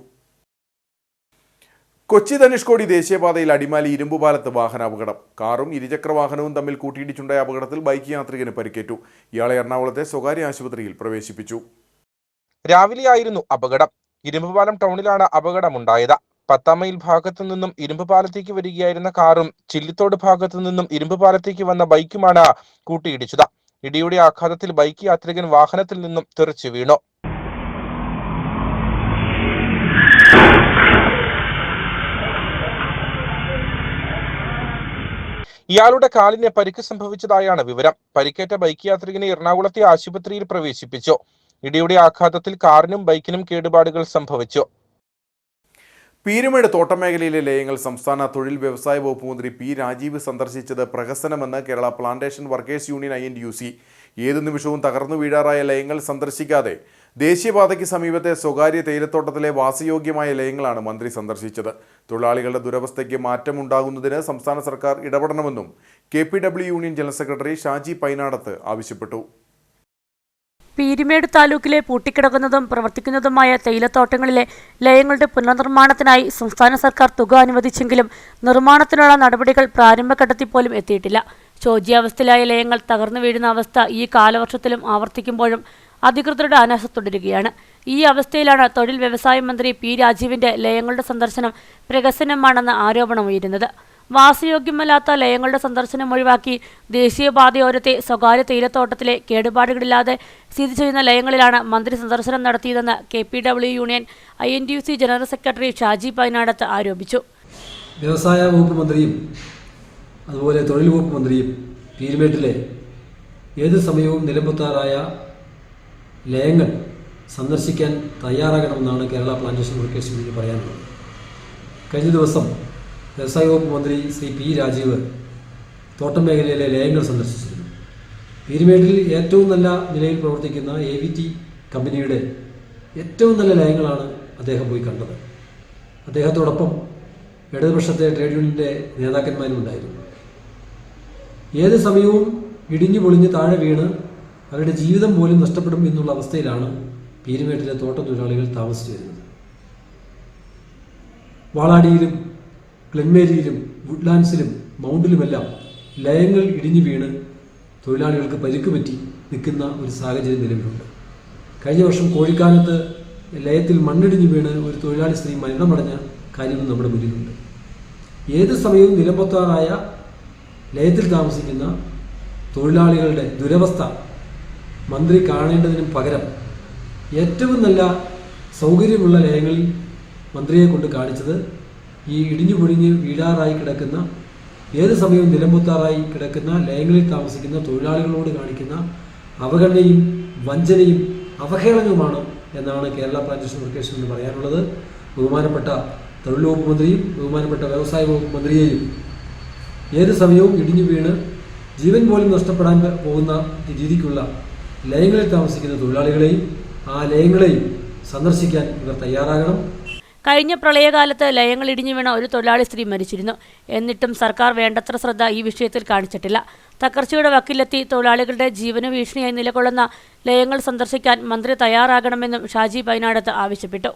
കൊച്ചി ധനുഷ്കോടി ദേശീയപാതയിൽ അടിമാലി ഇരുമ്പുപാലത്ത് വാഹനാപകടം. കാറും ഇരുചക്രവാഹനവും തമ്മിൽ കൂട്ടിയിടിച്ചുണ്ടായ അപകടത്തിൽ ബൈക്ക് യാത്രികന് പരിക്കേറ്റു. ഇയാളെ എറണാകുളത്തെ സ്വകാര്യ ആശുപത്രിയിൽ പ്രവേശിപ്പിച്ചു. രാവിലെയായിരുന്നു അപകടം. ഇരുമ്പുപാലം ടൗണിലാണ് അപകടമുണ്ടായത്. 10 മൈൽ ഭാഗത്തു നിന്നും ഇരുമ്പുപാലത്തേക്ക് വരികയായിരുന്ന കാറും ചില്ലിത്തോട് ഭാഗത്തു നിന്നും ഇരുമ്പുപാലത്തേക്ക് വന്ന ബൈക്കുമാണ് കൂട്ടിയിടിച്ചത്. ഇടിയുടെ ആഘാതത്തിൽ ബൈക്ക് യാത്രികൻ വാഹനത്തിൽ നിന്നും തെറിച്ചു വീണു. ഇയാളുടെ കാലിന് പരിക്ക് സംഭവിച്ചതായാണ് വിവരം. പരിക്കേറ്റ ബൈക്ക് യാത്രികനെ എറണാകുളത്തെ ആശുപത്രിയിൽ പ്രവേശിപ്പിച്ചു. ഇടിയുടെ ആഘാതത്തിൽ കാറിനും ബൈക്കിനും കേടുപാടുകൾ സംഭവിച്ചു. പീരുമേട് തോട്ടമേഖലയിലെ ലയങ്ങൾ സംസ്ഥാന തൊഴിൽ വ്യവസായ വകുപ്പ് മന്ത്രി P. രാജീവ് സന്ദർശിച്ചത് പ്രഹസനമെന്ന് Kerala plantation workers union INTUC. ഏതു നിമിഷവും തകർന്നു വീഴാറായ ലയങ്ങൾ സന്ദർശിക്കാതെ ദേശീയപാതയ്ക്ക് സമീപത്തെ സ്വകാര്യ തേയിലത്തോട്ടത്തിലെ വാസയോഗ്യമായ ലയങ്ങളാണ് മന്ത്രി സന്ദർശിച്ചത്. തൊഴിലാളികളുടെ ദുരവസ്ഥയ്ക്ക് മാറ്റമുണ്ടാകുന്നതിന് സംസ്ഥാന സർക്കാർ ഇടപെടണമെന്നും KPW union general secretary Shaji Painadath ആവശ്യപ്പെട്ടു. പീരുമേട് താലൂക്കിലെ പൂട്ടിക്കിടക്കുന്നതും പ്രവർത്തിക്കുന്നതുമായ തേയിലത്തോട്ടങ്ങളിലെ ലയങ്ങളുടെ പുനർനിർമ്മാണത്തിനായി സംസ്ഥാന സർക്കാർ തുക അനുവദിച്ചെങ്കിലും നിർമ്മാണത്തിനുള്ള നടപടികൾ പ്രാരംഭഘട്ടത്തിൽ പോലും എത്തിയിട്ടില്ല. ശോച്യാവസ്ഥയിലായ ലയങ്ങൾ തകർന്നു വീഴുന്ന അവസ്ഥ ഈ കാലവർഷത്തിലും ആവർത്തിക്കുമ്പോഴും അധികൃതരുടെ അനാസ്ഥ തുടരുകയാണ്. ഈ അവസ്ഥയിലാണ് തൊഴിൽ വ്യവസായ മന്ത്രി P. രാജീവിന്റെ ലയങ്ങളുടെ സന്ദർശനം പ്രഹസനമാണെന്ന ആരോപണമുയരുന്നത്. വാസയോഗ്യമല്ലാത്ത ലയങ്ങളുടെ സന്ദർശനം ഒഴിവാക്കി ദേശീയപാതയോരത്തെ സ്വകാര്യ തേയിലത്തോട്ടത്തിലെ കേടുപാടുകളില്ലാതെ സ്ഥിതി ചെയ്യുന്ന ലയങ്ങളിലാണ് മന്ത്രി സന്ദർശനം നടത്തിയതെന്ന് KPW union INTUC general secretary Shaji Painadath ആരോപിച്ചു. വ്യവസായ വകുപ്പ് മന്ത്രിയും അതുപോലെ തൊഴിൽ വകുപ്പ് മന്ത്രിയും പീരുമേട്ടിലെ ഏത് സമയവും നിലമ്പത്താറായ ലയങ്ങൾ സന്ദർശിക്കാൻ തയ്യാറാകണമെന്നാണ് കേരള പ്ലാന്റേഷൻ വർക്കേഴ്സ് യൂണിയൻ പറയാനുള്ളത്. കഴിഞ്ഞ ദിവസം വ്യവസായ വകുപ്പ് മന്ത്രി ശ്രീ P. രാജീവ് തോട്ടം മേഖലയിലെ ലയങ്ങൾ സന്ദർശിച്ചിരുന്നു. പീരുമേട്ടിൽ ഏറ്റവും നല്ല നിലയിൽ പ്രവർത്തിക്കുന്ന AVT കമ്പനിയുടെ ഏറ്റവും നല്ല ലയങ്ങളാണ് അദ്ദേഹം പോയി കണ്ടത്. അദ്ദേഹത്തോടൊപ്പം ഇടതുപക്ഷത്തെ ട്രേഡ് യൂണിയൻ്റെ നേതാക്കന്മാരും ഉണ്ടായിരുന്നു. ഏത് സമയവും ഇടിഞ്ഞു പൊളിഞ്ഞ് താഴെ വീണ് അവരുടെ ജീവിതം പോലും നഷ്ടപ്പെടും എന്നുള്ള അവസ്ഥയിലാണ് പീരുമേട്ടിലെ തോട്ടത്തൊഴിലാളികൾ താമസിച്ചു വരുന്നത്. വാളാടിയിലും ക്ലെൻമേരിയിലും വുഡ്ലാൻഡ്സിലും മൗണ്ടിലുമെല്ലാം ലയങ്ങൾ ഇടിഞ്ഞു വീണ് തൊഴിലാളികൾക്ക് പരിക്ക് പറ്റി നിൽക്കുന്ന ഒരു സാഹചര്യം നിലവിലുണ്ട്. കഴിഞ്ഞ വർഷം കോഴിക്കാനത്ത് ലയത്തിൽ മണ്ണിടിഞ്ഞു വീണ് ഒരു തൊഴിലാളി സ്ത്രീ മരണമടഞ്ഞ കാര്യവും നമ്മുടെ മുന്നിലുണ്ട്. ഏത് സമയവും നിലംപൊത്താറായ ലയത്തിൽ താമസിക്കുന്ന തൊഴിലാളികളുടെ ദുരവസ്ഥ മന്ത്രി കാണേണ്ടതിനും പകരം ഏറ്റവും നല്ല സൗകര്യമുള്ള ലയങ്ങളിൽ മന്ത്രിയെ കൊണ്ട് കാണിച്ചത് ഈ ഇടിഞ്ഞു പൊടിഞ്ഞ് വീഴാറായി കിടക്കുന്ന, ഏത് സമയവും നിലംപൊത്താറായി കിടക്കുന്ന ലയങ്ങളിൽ താമസിക്കുന്ന തൊഴിലാളികളോട് കാണിക്കുന്ന അവഗണനയും വഞ്ചനയും അവഹേളനവുമാണ് എന്നാണ് കേരള പ്ലാന്റേഷൻ വർക്കേഴ്സ് എന്ന് പറയാനുള്ളത്. ബഹുമാനപ്പെട്ട തൊഴിൽ വകുപ്പ് മന്ത്രിയും ബഹുമാനപ്പെട്ട വ്യവസായ വകുപ്പ് മന്ത്രിയെയും ഏത് സമയവും ഇടിഞ്ഞു വീണ് ജീവൻ പോലും നഷ്ടപ്പെടാൻ പോകുന്ന രീതിക്കുള്ള ലയങ്ങളിൽ താമസിക്കുന്ന തൊഴിലാളികളെയും ആ ലയങ്ങളെയും സന്ദർശിക്കാൻ ഇവർ തയ്യാറാകണം. കഴിഞ്ഞ പ്രളയകാലത്ത് ലയങ്ങൾ ഇടിഞ്ഞു വീണ ഒരു തൊഴിലാളി സ്ത്രീ മരിച്ചിരുന്നു. എന്നിട്ടും സർക്കാർ വേണ്ടത്ര ശ്രദ്ധ ഈ വിഷയത്തിൽ കാണിച്ചിട്ടില്ല. തകർച്ചയുടെ വക്കിലെത്തി തൊഴിലാളികളുടെ ജീവന് ഭീഷണിയായി നിലകൊള്ളുന്ന ലയങ്ങൾ സന്ദർശിക്കാൻ മന്ത്രി തയ്യാറാകണമെന്നും ഷാജി പൈനാടത്ത് ആവശ്യപ്പെട്ടു.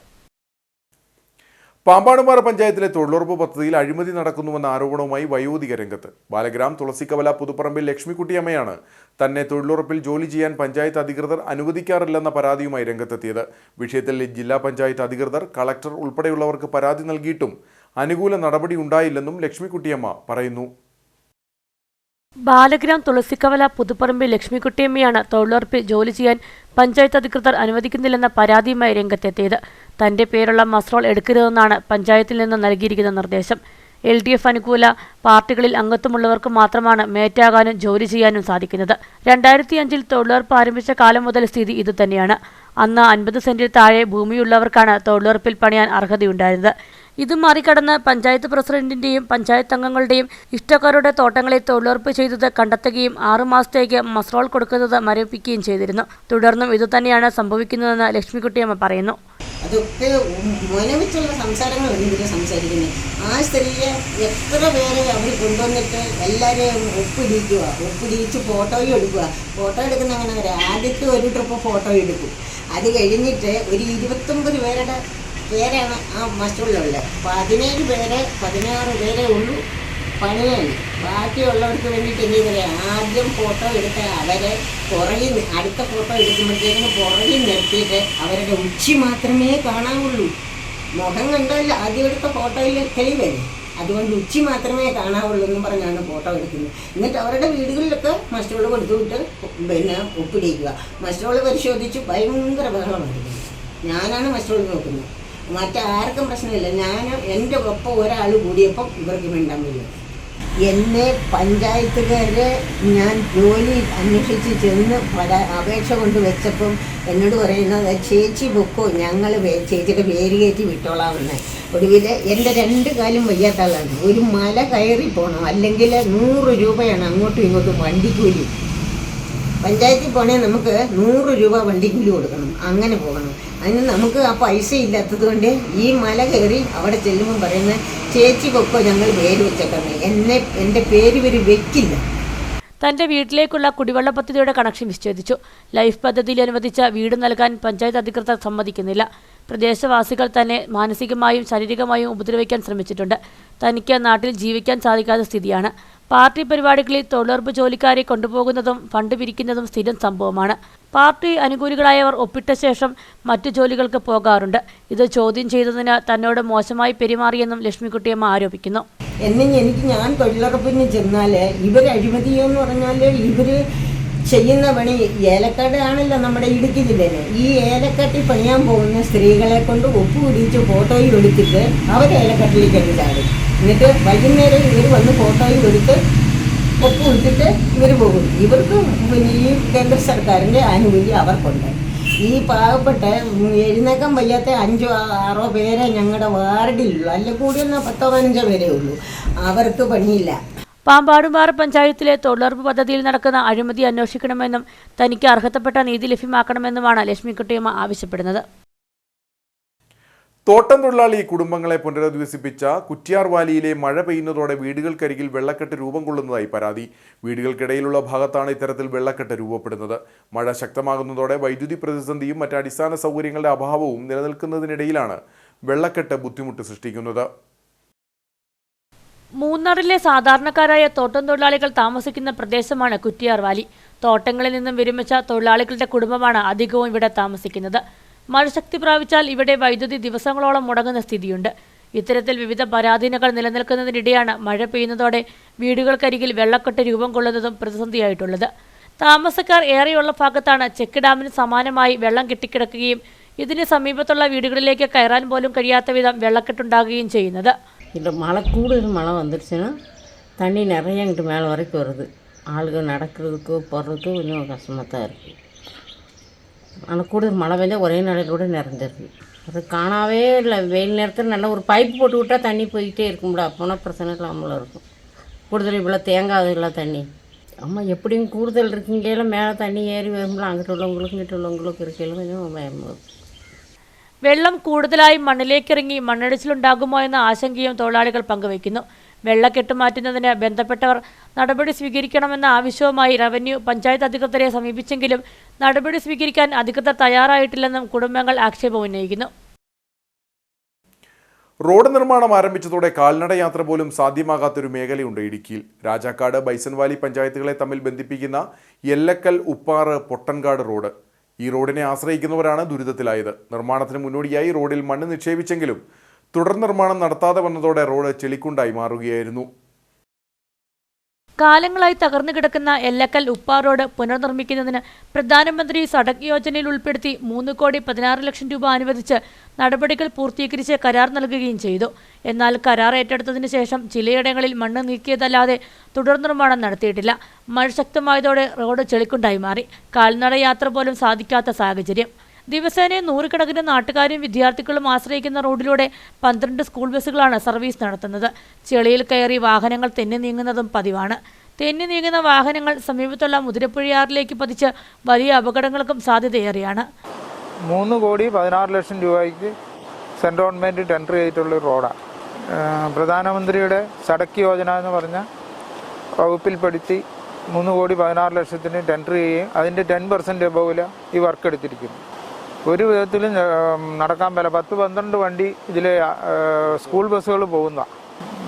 പാമ്പാടുംപാറ പഞ്ചായത്തിലെ തൊഴിലുറപ്പ് പദ്ധതിയിൽ അഴിമതി നടക്കുന്നുവെന്ന ആരോപണവുമായി വയോധിക രംഗത്ത്. ബാലഗ്രാം തുളസിക്കവല പുതുപ്പറമ്പിൽ ലക്ഷ്മിക്കുട്ടിയമ്മയാണ് തന്നെ തൊഴിലുറപ്പിൽ ജോലി ചെയ്യാൻ പഞ്ചായത്ത് അധികൃതർ അനുവദിക്കാറില്ലെന്ന പരാതിയുമായി രംഗത്തെത്തിയത്. വിഷയത്തിൽ ജില്ലാ പഞ്ചായത്ത് അധികൃതർ, കളക്ടർ ഉൾപ്പെടെയുള്ളവർക്ക് പരാതി നൽകിയിട്ടും അനുകൂല നടപടി ഉണ്ടായില്ലെന്നും ലക്ഷ്മിക്കുട്ടിയമ്മ പറയുന്നു. ബാലഗ്രാം തുളസിക്കവല പുതുപ്പറമ്പിൽ ലക്ഷ്മിക്കുട്ടിയമ്മയാണ് തൊഴിലുറപ്പിൽ ജോലി ചെയ്യാൻ പഞ്ചായത്ത് അധികൃതർ അനുവദിക്കുന്നില്ലെന്ന പരാതിയുമായി രംഗത്തെത്തിയത്. തന്റെ പേരുള്ള മസ്ട്രോൾ എടുക്കരുതെന്നാണ് പഞ്ചായത്തിൽ നിന്ന് നൽകിയിരിക്കുന്ന നിർദ്ദേശം. LDF അനുകൂല പാർട്ടികളിൽ അംഗത്വമുള്ളവർക്ക് മാത്രമാണ് മേറ്റാകാനും ജോലി ചെയ്യാനും സാധിക്കുന്നത്. 2005 തൊഴിലുറപ്പ് ആരംഭിച്ച കാലം മുതൽ സ്ഥിതി ഇതുതന്നെയാണ്. അന്ന് 50 സെന്റിൽ താഴെ ഭൂമിയുള്ളവർക്കാണ് തൊഴിലുറപ്പിൽ പണിയാൻ അർഹതയുണ്ടായിരുന്നത്. ഇത് മറികടന്ന് പഞ്ചായത്ത് പ്രസിഡന്റിന്റെയും പഞ്ചായത്ത് അംഗങ്ങളുടെയും ഇഷ്ടക്കാരുടെ തോട്ടങ്ങളിൽ തൊഴിലുറപ്പ് ചെയ്തത് കണ്ടെത്തുകയും 6 മാസത്തേക്ക് മസ്ട്രോൾ കൊടുക്കുന്നത് മരവിപ്പിക്കുകയും ചെയ്തിരുന്നു. തുടർന്നും ഇതുതന്നെയാണ് സംഭവിക്കുന്നതെന്ന് ലക്ഷ്മിക്കുട്ടിയമ്മ പറയുന്നു. അതൊക്കെ മനവെച്ചുള്ള സംസാരങ്ങളാണ് ഇതിൽ സംസാരിക്കുന്നത്. ആ സ്ത്രീയെ എത്ര പേരെ അവർ കൊണ്ടുവന്നിട്ട് എല്ലാവരെയും ഒപ്പിടിച്ച് ഫോട്ടോയും എടുക്കുക. ഫോട്ടോ എടുക്കുന്ന അങ്ങനെ വരാം. ആദ്യത്തെ ഒരു ട്രിപ്പ് ഫോട്ടോ എടുക്കും. അത് കഴിഞ്ഞിട്ട് ഒരു 29 പേരുടെ പേരാണ് ആ മസ്റ്റുള്ളിലുള്ളത്. 16 പേരെ ഉള്ളൂ പണിയാൻ. ബാക്കിയുള്ളവർക്ക് വേണ്ടിയിട്ട് എന്ത് പറയാം, ആദ്യം ഫോട്ടോ എടുത്ത് അവരെ പുറകിൽ, അടുത്ത ഫോട്ടോ എടുക്കുമ്പോഴത്തേക്കിന് പുറകിൽ നിർത്തിയിട്ട് അവരുടെ ഉച്ചി മാത്രമേ കാണാവുള്ളൂ. മുഖം കണ്ടല്ല ആദ്യം എടുത്ത ഫോട്ടോയിൽ തെളിവല്ലേ, അതുകൊണ്ട് ഉച്ചി മാത്രമേ കാണാവുള്ളൂ എന്ന് പറഞ്ഞാണ് ഫോട്ടോ എടുക്കുന്നത്. എന്നിട്ട് അവരുടെ വീടുകളിലൊക്കെ മസ്റ്റോള് കൊടുത്തുവിട്ട് ഒപ്പിടിക്കുക. മസ്റ്റോള് പരിശോധിച്ച് ഭയങ്കര ബഹളമായിരിക്കും. ഞാനാണ് മസ്റ്റോള് നോക്കുന്നത്, മറ്റാർക്കും പ്രശ്നമില്ല. എൻ്റെ ഒപ്പം ഒരാൾ കൂടിയപ്പം ഇവർക്ക് വേണ്ടാൻ വരും. എന്നെ പഞ്ചായത്തുകാരെ ഞാൻ ജോലി അന്വേഷിച്ച് ചെന്ന് അപേക്ഷ കൊണ്ട് വെച്ചപ്പം എന്നോട് പറയുന്നത്, ചേച്ചി പൊക്കോ, ഞങ്ങൾ ചേച്ചിയുടെ പേര് കയറ്റി വിട്ടോളാമെന്ന്. ഒടുവിൽ എൻ്റെ 2 കാലും വയ്യാത്ത ആളാണ്. ഒരു മല കയറി പോകണം, അല്ലെങ്കിൽ 100 രൂപയാണ് അങ്ങോട്ടും ഇങ്ങോട്ടും വണ്ടിക്കൂലി. പഞ്ചായത്തിൽ പോകണമെങ്കിൽ നമുക്ക് 100 രൂപ വണ്ടിക്കൂലി കൊടുക്കണം, അങ്ങനെ പോകണം. അതിന് നമുക്ക് ആ പൈസ ഇല്ലാത്തത് കൊണ്ട് ഈ മല കയറി അവിടെ ചെല്ലുമ്പോൾ പറയുന്നത്, ചേച്ചി പൊക്കോ, ഞങ്ങൾ പേര് വെച്ചേക്കാം. എൻ്റെ പേര് ഇവർ വെക്കില്ല. തന്റെ വീട്ടിലേക്കുള്ള കുടിവെള്ള പദ്ധതിയുടെ കണക്ഷൻ വിച്ഛേദിച്ചു. ലൈഫ് പദ്ധതിയിൽ അനുവദിച്ച വീട് നൽകാൻ പഞ്ചായത്ത് അധികൃതർ സമ്മതിക്കുന്നില്ല. പ്രദേശവാസികൾ തന്നെ മാനസികമായും ശാരീരികമായും ഉപദ്രവിക്കാൻ ശ്രമിച്ചിട്ടുണ്ട്. തനിക്ക് നാട്ടിൽ ജീവിക്കാൻ സാധിക്കാത്ത സ്ഥിതിയാണ്. പാർട്ടി പരിപാടികളിൽ തൊഴിലുറപ്പ് ജോലിക്കാരെ കൊണ്ടുപോകുന്നതും ഫണ്ട് പിരിക്കുന്നതും സ്ഥിരം സംഭവമാണ്. പാർട്ടി അനുകൂലികളായവർ ഒപ്പിട്ട ശേഷം മറ്റു ജോലികൾക്ക് പോകാറുണ്ട്. ഇത് ചോദ്യം ചെയ്തതിന് തന്നോട് മോശമായി പെരുമാറിയെന്നും ലക്ഷ്മിക്കുട്ടിയമ്മ ആരോപിക്കുന്നു. ഞാൻ തൊഴിലുറപ്പിന് ചെന്നാൽ ഇവർ അഴിമതിയെന്ന് പറഞ്ഞാൽ ഇവർ ചെയ്യുന്ന പണി ഏലക്കാട് ആണല്ലോ നമ്മുടെ ഇടുക്കി ജില്ലയിൽ. ഈ ഏലക്കാട്ടിൽ പണിയാൻ പോകുന്ന സ്ത്രീകളെ കൊണ്ട് ഒപ്പുപിടിച്ച് ഫോട്ടോയും എടുത്തിട്ട് അവർ ഏലക്കാട്ടിലേക്ക് ചാടും. എന്നിട്ട് വൈകുന്നേരം ഇവർ വന്ന് ഫോട്ടോയും എടുത്ത് ഒപ്പുകൊടുത്തിട്ട് ഇവർ പോകും. ഇവർക്ക് ഈ കേന്ദ്ര സർക്കാരിൻ്റെ ആനുകൂല്യം അവർക്കുണ്ട്. ഈ പാവപ്പെട്ട എഴുന്നേക്കാൻ വയ്യാത്ത 5-6 പേരെ ഞങ്ങളുടെ വാർഡിലുള്ളൂ, അല്ലെങ്കിൽ കൂടി 10-15 പേരേ ഉള്ളൂ. അവർക്ക് പണിയില്ല. പാമ്പാടുംപാറ പഞ്ചായത്തിലെ തൊഴിലുറപ്പ് പദ്ധതിയിൽ നടക്കുന്ന അഴിമതി അന്വേഷിക്കണമെന്നും തനിക്ക് അർഹതപ്പെട്ട നീതി ലഭ്യമാക്കണമെന്നുമാണ് ലക്ഷ്മിക്കുട്ടിയമ്മ ആവശ്യപ്പെടുന്നത്. തോട്ടം തൊഴിലാളി കുടുംബങ്ങളെ പുനരധിവസിപ്പിച്ച കുറ്റ്യാർ വാലിയിലെ മഴ പെയ്യുന്നതോടെ വീടുകൾക്കരികിൽ വെള്ളക്കെട്ട് രൂപം കൊള്ളുന്നതായി പരാതി. വീടുകൾക്കിടയിലുള്ള ഭാഗത്താണ് ഇത്തരത്തിൽ വെള്ളക്കെട്ട് രൂപപ്പെടുന്നത്. മഴ ശക്തമാകുന്നതോടെ വൈദ്യുതി പ്രതിസന്ധിയും മറ്റ് അടിസ്ഥാന സൗകര്യങ്ങളുടെ അഭാവവും നിലനിൽക്കുന്നതിനിടയിലാണ് വെള്ളക്കെട്ട് ബുദ്ധിമുട്ട് സൃഷ്ടിക്കുന്നത്. മൂന്നാറിലെ സാധാരണക്കാരായ തോട്ടം തൊഴിലാളികൾ താമസിക്കുന്ന പ്രദേശമാണ് കുറ്റ്യാർ വാലി. തോട്ടങ്ങളിൽ നിന്നും വിരമിച്ച തൊഴിലാളികളുടെ കുടുംബമാണ് അധികവും ഇവിടെ താമസിക്കുന്നത്. മഴ ശക്തി പ്രാപിച്ചാൽ ഇവിടെ വൈദ്യുതി ദിവസങ്ങളോളം മുടങ്ങുന്ന സ്ഥിതിയുണ്ട്. ഇത്തരത്തിൽ വിവിധ പരാധീനതകൾ നിലനിൽക്കുന്നതിനിടെയാണ് മഴ പെയ്യുന്നതോടെ വീടുകൾക്കരികിൽ വെള്ളക്കെട്ട് രൂപം കൊള്ളുന്നതും പ്രതിസന്ധിയായിട്ടുള്ളത്. താമസക്കാർ ഏറെയുള്ള ഭാഗത്താണ് ചെക്ക് ഡാമിന് സമാനമായി വെള്ളം കെട്ടിക്കിടക്കുകയും ഇതിന് സമീപത്തുള്ള വീടുകളിലേക്ക് കയറാൻ പോലും കഴിയാത്ത വിധം വെള്ളക്കെട്ടുണ്ടാകുകയും ചെയ്യുന്നത്. இல்லை மழை கூடுதல் மழை வந்துருச்சுன்னா தண்ணி நிறைய இங்கிட்டு மேலே வரைக்கும் வருது. ஆளுகள் நடக்கிறதுக்கு போடுறதுக்கு கொஞ்சம் கஷ்டமாக தான் இருக்குது. ஆனால் கூடுதல் மழை பெஞ்சால் ஒரே நாளைக்கு கூட நிறைஞ்சிருக்கு. அது காணாவே இல்லை. வெயில் நேரத்தில் நல்லா ஒரு பைப் போட்டு விட்டால் தண்ணி போய்கிட்டே இருக்கும்ல, அப்போனா பிரச்சனை இல்லாமல் இருக்கும். கூடுதல் இவ்வளோ தேங்காது இல்லை தண்ணி. ஆமாம், எப்படியும் கூடுதல் இருக்கீங்கள மேலே தண்ணி ஏறி வரும்போது அங்கிட்டு உள்ளவங்களுக்கும் இங்கிட்டு உள்ளவங்களுக்கும் இருக்கையில் கொஞ்சம் பயமாக இருக்கும். വെള്ളം കൂടുതലായി മണ്ണിലേക്കിറങ്ങി മണ്ണിടിച്ചിലുണ്ടാകുമോ എന്ന ആശങ്കയും തൊഴിലാളികൾ പങ്കുവയ്ക്കുന്നു. വെള്ളക്കെട്ട് മാറ്റുന്നതിന് ബന്ധപ്പെട്ടവർ നടപടി സ്വീകരിക്കണമെന്ന ആവശ്യവുമായി റവന്യൂ പഞ്ചായത്ത് അധികൃതരെ സമീപിച്ചെങ്കിലും നടപടി സ്വീകരിക്കാൻ അധികൃതർ തയ്യാറായിട്ടില്ലെന്നും കുടുംബങ്ങൾ ആക്ഷേപം ഉന്നയിക്കുന്നു. റോഡ് നിർമ്മാണം ആരംഭിച്ചതോടെ കാൽനട യാത്ര പോലും സാധ്യമാകാത്തൊരു മേഖലയുണ്ട് ഇടുക്കിയിൽ. രാജാക്കാട് ബൈസൺവാലി പഞ്ചായത്തുകളെ തമ്മിൽ ബന്ധിപ്പിക്കുന്ന എല്ലക്കൽ ഉപ്പാറ് പൊട്ടൻകാട് റോഡ്. ഈ റോഡിനെ ആശ്രയിക്കുന്നവരാണ് ദുരിതത്തിലായത്. നിർമ്മാണത്തിന് മുന്നോടിയായി റോഡിൽ മണ്ണ് നിക്ഷേപിച്ചെങ്കിലും തുടർ നിർമ്മാണം നടത്താതെ വന്നതോടെ റോഡ് ചെളിക്കുണ്ടായി മാറുകയായിരുന്നു. കാലങ്ങളായി തകർന്നു കിടക്കുന്ന എല്ലക്കൽ ഉപ്പാർ റോഡ് പുനർനിർമ്മിക്കുന്നതിന് പ്രധാനമന്ത്രി സഡക് യോജനയിൽ ഉൾപ്പെടുത്തി 3,16,00,000 രൂപ അനുവദിച്ച് നടപടികൾ പൂർത്തീകരിച്ച് കരാർ നൽകുകയും ചെയ്തു. എന്നാൽ കരാർ ഏറ്റെടുത്തതിന് ശേഷം ചിലയിടങ്ങളിൽ മണ്ണ് നീക്കിയതല്ലാതെ തുടർ നിർമ്മാണം നടത്തിയിട്ടില്ല. മഴ ശക്തമായതോടെ റോഡ് ചെളിക്കുണ്ടായി മാറി. കാൽനട യാത്ര പോലും സാധിക്കാത്ത സാഹചര്യം. ദിവസേന 100 കണക്കിന് നാട്ടുകാരും വിദ്യാർത്ഥികളും ആശ്രയിക്കുന്ന റോഡിലൂടെ 12 സ്കൂൾ ബസ്സുകളാണ് സർവീസ് നടത്തുന്നത്. ചെളിയിൽ കയറി വാഹനങ്ങൾ തെന്നി നീങ്ങുന്നതും പതിവാണ്. തെന്നി നീങ്ങുന്ന വാഹനങ്ങൾ സമീപത്തുള്ള മുതിരപ്പുഴയാറിലേക്ക് പതിച്ച് വലിയ അപകടങ്ങൾക്കും സാധ്യതയേറെയാണ്. 3,16,00,000 രൂപയ്ക്ക് സെൻട്രൽ ഗവൺമെൻറ് ടെൻഡർ ചെയ്തിട്ടുള്ള റോഡാണ്. പ്രധാനമന്ത്രിയുടെ സഡക് യോജന എന്ന് പറഞ്ഞ വകുപ്പിൽപ്പെടുത്തി 3,16,00,000 ടെൻഡർ ചെയ്യുകയും അതിൻ്റെ 10% എബോവില ഈ വർക്ക് എടുത്തിരിക്കുന്നു. ഒരു വിധത്തിലും നടക്കാൻ പറ്റില്ല. 10-12 വണ്ടി ഇതിൽ സ്കൂൾ ബസ്സുകൾ പോകുന്ന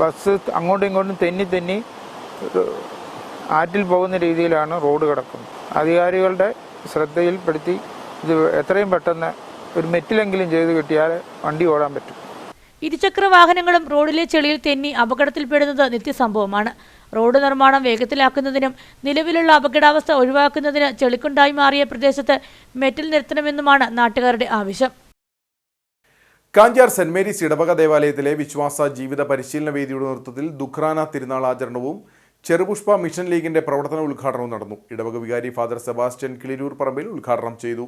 ബസ് അങ്ങോട്ടും ഇങ്ങോട്ടും തെന്നി ആറ്റിൽ പോകുന്ന രീതിയിലാണ് റോഡ് കിടക്കുന്നത്. അധികാരികളുടെ ശ്രദ്ധയിൽപ്പെടുത്തി ഇത് എത്രയും പെട്ടെന്ന് ഒരു മെറ്റിലെങ്കിലും ചെയ്ത് കിട്ടിയാൽ വണ്ടി ഓടാൻ പറ്റും. ഇരുചക്ര വാഹനങ്ങളും റോഡിലെ ചെളിയിൽ തെന്നി അപകടത്തിൽപ്പെടുന്നത് നിത്യസംഭവമാണ്. റോഡ് നിർമ്മാണം വേഗത്തിലാക്കുന്നതിനും നിലവിലുള്ള അപകടാവസ്ഥ ഒഴിവാക്കുന്നതിന് ചെളിക്കുണ്ടായി മാറിയ പ്രദേശത്ത് മെറ്റൽ നിർത്തണമെന്നുമാണ് നാട്ടുകാരുടെ ആവശ്യം. കാഞ്ചാർ സെന്റ് മേരീസ് ഇടവക ദേവാലയത്തിലെ വിശ്വാസ ജീവിത പരിശീലന വേദിയുടെ നേതൃത്വത്തിൽ ദുഃഖ്രാന തിരുനാൾ ആചരണവും ചെറുപുഷ്പ മിഷൻ ലീഗിന്റെ പ്രവർത്തന ഉദ്ഘാടനവും നടന്നു. ഇടവക വികാരി ഫാദർ സെബാസ്റ്റ്യൻ കിളിരൂർ പറമ്പിൽ ഉദ്ഘാടനം ചെയ്തു.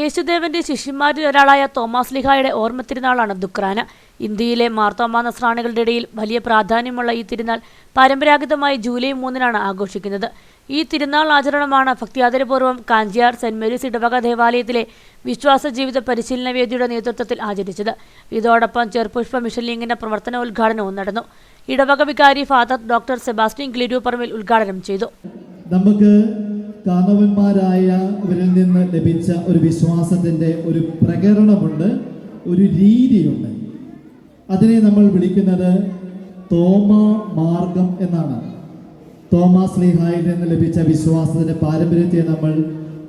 യേശുദേവന്റെ ശിഷ്യന്മാരിൽ ഒരാളായ തോമാസ് ലീഹായുടെ ഓർമ്മ തിരുനാളാണ് ദുഃഖ്രാന. ഇന്ത്യയിലെ മാർത്തോമാ നസ്രാണികളുടെ ഇടയിൽ വലിയ പ്രാധാന്യമുള്ള ഈ തിരുനാൾ പരമ്പരാഗതമായി ജൂലൈ 3-നാണ് ആഘോഷിക്കുന്നത്. ഈ തിരുനാൾ ആചരണമാണ് ഭക്തിയാദരപൂർവ്വം കാഞ്ചിയാർ സെന്റ് മേരീസ് ഇടവക ദേവാലയത്തിലെ വിശ്വാസ ജീവിത പരിശീലന വേദിയുടെ നേതൃത്വത്തിൽ ആചരിച്ചത്. ഇതോടൊപ്പം ചെറുപുഷ്പ മിഷൻ ലീഗിന്റെ പ്രവർത്തന ഉദ്ഘാടനവും നടന്നു. ഇടവക വികാരി ഫാദർ ഡോക്ടർ സെബാസ്റ്റ്യൻ കിളിരൂർ പറമ്പിൽ ഉദ്ഘാടനം ചെയ്തു. നമുക്ക് കാരണവന്മാരായവരിൽ നിന്ന് ലഭിച്ച ഒരു വിശ്വാസത്തിൻ്റെ ഒരു പ്രകരണമുണ്ട്, ഒരു രീതിയുണ്ട്. അതിനെ നമ്മൾ വിളിക്കുന്നത് തോമാ മാർഗം എന്നാണ്. തോമാസ് ലീഹായിൽ നിന്ന് ലഭിച്ച വിശ്വാസത്തിൻ്റെ പാരമ്പര്യത്തെ നമ്മൾ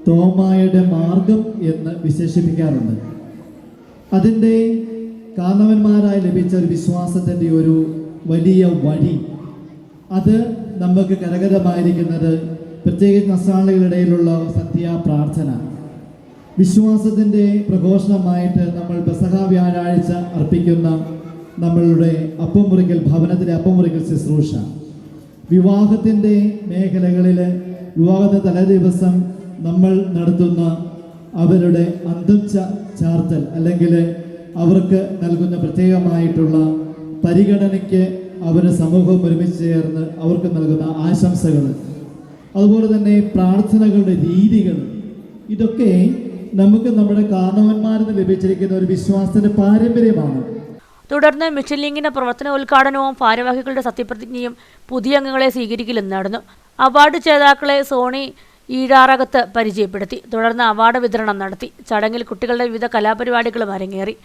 തോമായുടെ മാർഗം എന്ന് വിശേഷിപ്പിക്കാറുണ്ട്. അതിൻ്റെ കാരണവന്മാരായി ലഭിച്ച ഒരു വിശ്വാസത്തിൻ്റെ ഒരു വലിയ വഴി, അത് നമുക്ക് കരകരമായിരിക്കുന്നത് പ്രത്യേകിച്ച് നസ്രാണികളുടെയിലുള്ള സന്ധ്യാപ്രാർത്ഥന. വിശ്വാസത്തിൻ്റെ പ്രഘോഷണമായിട്ട് നമ്മൾ പെസഹ വ്യാഴാഴ്ച അർപ്പിക്കുന്ന നമ്മളുടെ അപ്പം മുറിക്കൽ ഭവനത്തിലെ അപ്പം മുറിക്കൽ ശുശ്രൂഷ, വിവാഹത്തിൻ്റെ മേഖലകളിൽ വിവാഹത്തിന് തലേദിവസം നമ്മൾ നടത്തുന്ന അവരുടെ അന്തം ചാർത്തൽ അല്ലെങ്കിൽ അവർക്ക് നൽകുന്ന പ്രത്യേകമായിട്ടുള്ള പരിഗണനയ്ക്ക് അവർ സമൂഹം ഒരുമിച്ച് ചേർന്ന് അവർക്ക് നൽകുന്ന ആശംസകൾ, അതുപോലെ തന്നെ പ്രാർത്ഥനകളുടെ രീതികൾ, ഇതൊക്കെ നമുക്ക് നമ്മുടെ കാരണവന്മാരിൽ നിന്ന് ലഭിച്ചിരിക്കുന്ന ഒരു വിശ്വാസത്തിന്റെ പാരമ്പര്യമാണ്. തുടർന്ന് മിഷൻ ലിങ്കിന്റെ പ്രവർത്തനോദ്ഘാടനവും ഭാരവാഹികളുടെ സത്യപ്രതിജ്ഞയും പുതിയ അംഗങ്ങളെ സ്വീകരിക്കലും നടന്നു. അവാർഡ് ജേതാക്കളെ സോണി ഈഴാറകത്ത് പരിചയപ്പെടുത്തി. തുടർന്ന് അവാർഡ് വിതരണം നടത്തി. ചടങ്ങിൽ കുട്ടികളുടെ വിവിധ കലാപരിപാടികളും അരങ്ങേറി.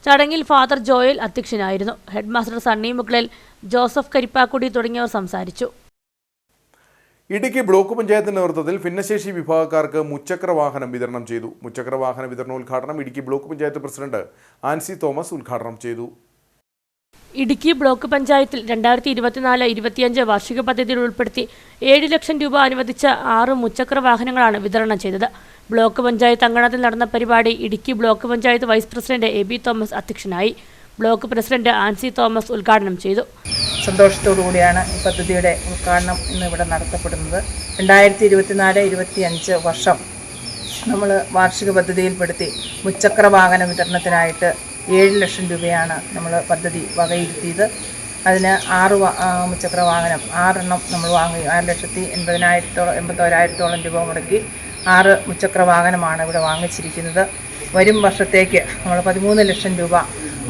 ചടങ്ങിൽ ഫാദർ ജോയൽ അധ്യക്ഷനായിരുന്നു. ഹെഡ്മാസ്റ്റർ സണ്ണി മുക്ലേൽ, ജോസഫ് കരിപ്പാക്കുടി തുടങ്ങിയവർ സംസാരിച്ചു. ഇടുക്കി ബ്ലോക്ക് പഞ്ചായത്തിന്റെ നേതൃത്വത്തിൽ ഭിന്നശേഷി വിഭാഗക്കാർക്ക് മുച്ചക്ര വാഹനം വിതരണം ചെയ്തു. മുച്ചക്ര വാഹന വിതരണോദ്ഘാടനം ഇടുക്കി ബ്ലോക്ക് പഞ്ചായത്ത് പ്രസിഡന്റ് ആൻസി തോമസ് ഉദ്ഘാടനം ചെയ്തു. ഇടുക്കി ബ്ലോക്ക് പഞ്ചായത്തിൽ 2024-25 വാർഷിക പദ്ധതിയിൽ ഉൾപ്പെടുത്തി 7 ലക്ഷം രൂപ അനുവദിച്ച 6 മുച്ചക്ര വാഹനങ്ങളാണ് വിതരണം ചെയ്തത്. ബ്ലോക്ക് പഞ്ചായത്ത് അങ്കണത്തിൽ നടന്ന പരിപാടി Idukki block panchayat vice president Aby Thomas അധ്യക്ഷനായി. ബ്ലോക്ക് പ്രസിഡന്റ് ആൻസി തോമസ് ഉദ്ഘാടനം ചെയ്തു. സന്തോഷത്തോടുകൂടിയാണ് ഈ പദ്ധതിയുടെ ഉദ്ഘാടനം ഇന്ന് ഇവിടെ നടത്തപ്പെടുന്നത്. 2024-25 വർഷം നമ്മൾ വാർഷിക പദ്ധതിയിൽപ്പെടുത്തി മുച്ചക്ര വാഹന വിതരണത്തിനായിട്ട് 7 ലക്ഷം രൂപയാണ് നമ്മൾ പദ്ധതി വകയിരുത്തിയത്. അതിന് 6 മുച്ചക്ര വാഹനം 6 എണ്ണം നമ്മൾ വാങ്ങി 6,80,000 രൂപ മുടക്കി 6 മുച്ചക്ര വാഹനമാണ് ഇവിടെ വാങ്ങിച്ചിരിക്കുന്നത്. വരും വർഷത്തേക്ക് നമ്മൾ 13 ലക്ഷം രൂപ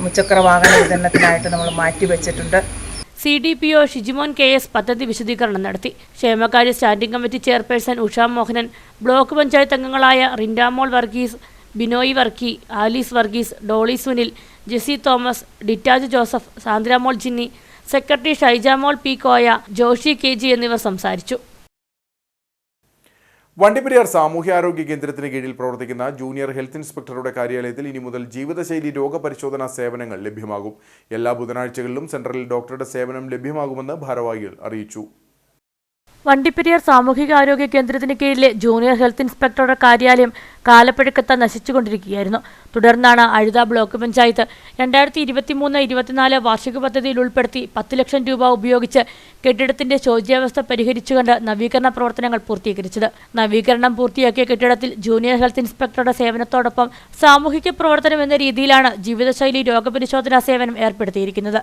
മുച്ചക്ര വാഹന വിതരണത്തിനായിട്ട് നമ്മൾ മാറ്റിവെച്ചിട്ടുണ്ട്. CDPO ഷിജിമോൻ KS പദ്ധതി വിശദീകരണം നടത്തി. ക്ഷേമകാര്യ standing committee chairperson Usha Mohanan, block panchayat അംഗങ്ങളായ Rindamol Varghese, Binoy Varkey, Alice Varghese, Dolly Sunil, Jessy Thomas, Dittaj Joseph, Sandramol Jinny, secretary Shaijamol P Koya, Joshy KG എന്നിവർ സംസാരിച്ചു. വണ്ടിപ്പെരിയാർ സാമൂഹ്യാരോഗ്യ കേന്ദ്രത്തിന് കീഴിൽ പ്രവർത്തിക്കുന്ന ജൂനിയർ ഹെൽത്ത് ഇൻസ്പെക്ടറുടെ കാര്യാലയത്തിൽ ഇനി മുതൽ ജീവിതശൈലി രോഗപരിശോധനാ സേവനങ്ങൾ ലഭ്യമാകും. എല്ലാ ബുധനാഴ്ചകളിലും സെന്ററിൽ ഡോക്ടറുടെ സേവനം ലഭ്യമാകുമെന്ന് ഭാരവാഹികൾ അറിയിച്ചു. വണ്ടിപ്പെരിയാർ സാമൂഹികാരോഗ്യ കേന്ദ്രത്തിന് കീഴിലെ ജൂനിയർ ഹെൽത്ത് ഇൻസ്പെക്ടറുടെ കാര്യാലയം കാലപ്പഴക്കത്താൽ നശിച്ചുകൊണ്ടിരിക്കുകയായിരുന്നു. തുടർന്നാണ് അഴുത ബ്ലോക്ക് പഞ്ചായത്ത് 2023-24 വാർഷിക പദ്ധതിയിൽ ഉൾപ്പെടുത്തി 10 ലക്ഷം രൂപ ഉപയോഗിച്ച് കെട്ടിടത്തിന്റെ ശോച്യാവസ്ഥ പരിഹരിച്ചുകൊണ്ട് നവീകരണ പ്രവർത്തനങ്ങൾ പൂർത്തീകരിച്ചത്. നവീകരണം പൂർത്തിയാക്കിയ കെട്ടിടത്തിൽ ജൂനിയർ ഹെൽത്ത് ഇൻസ്പെക്ടറുടെ സേവനത്തോടൊപ്പം സാമൂഹിക പ്രവർത്തനം എന്ന രീതിയിലാണ് ജീവിതശൈലി രോഗപരിശോധനാ സേവനം ഏർപ്പെടുത്തിയിരിക്കുന്നത്.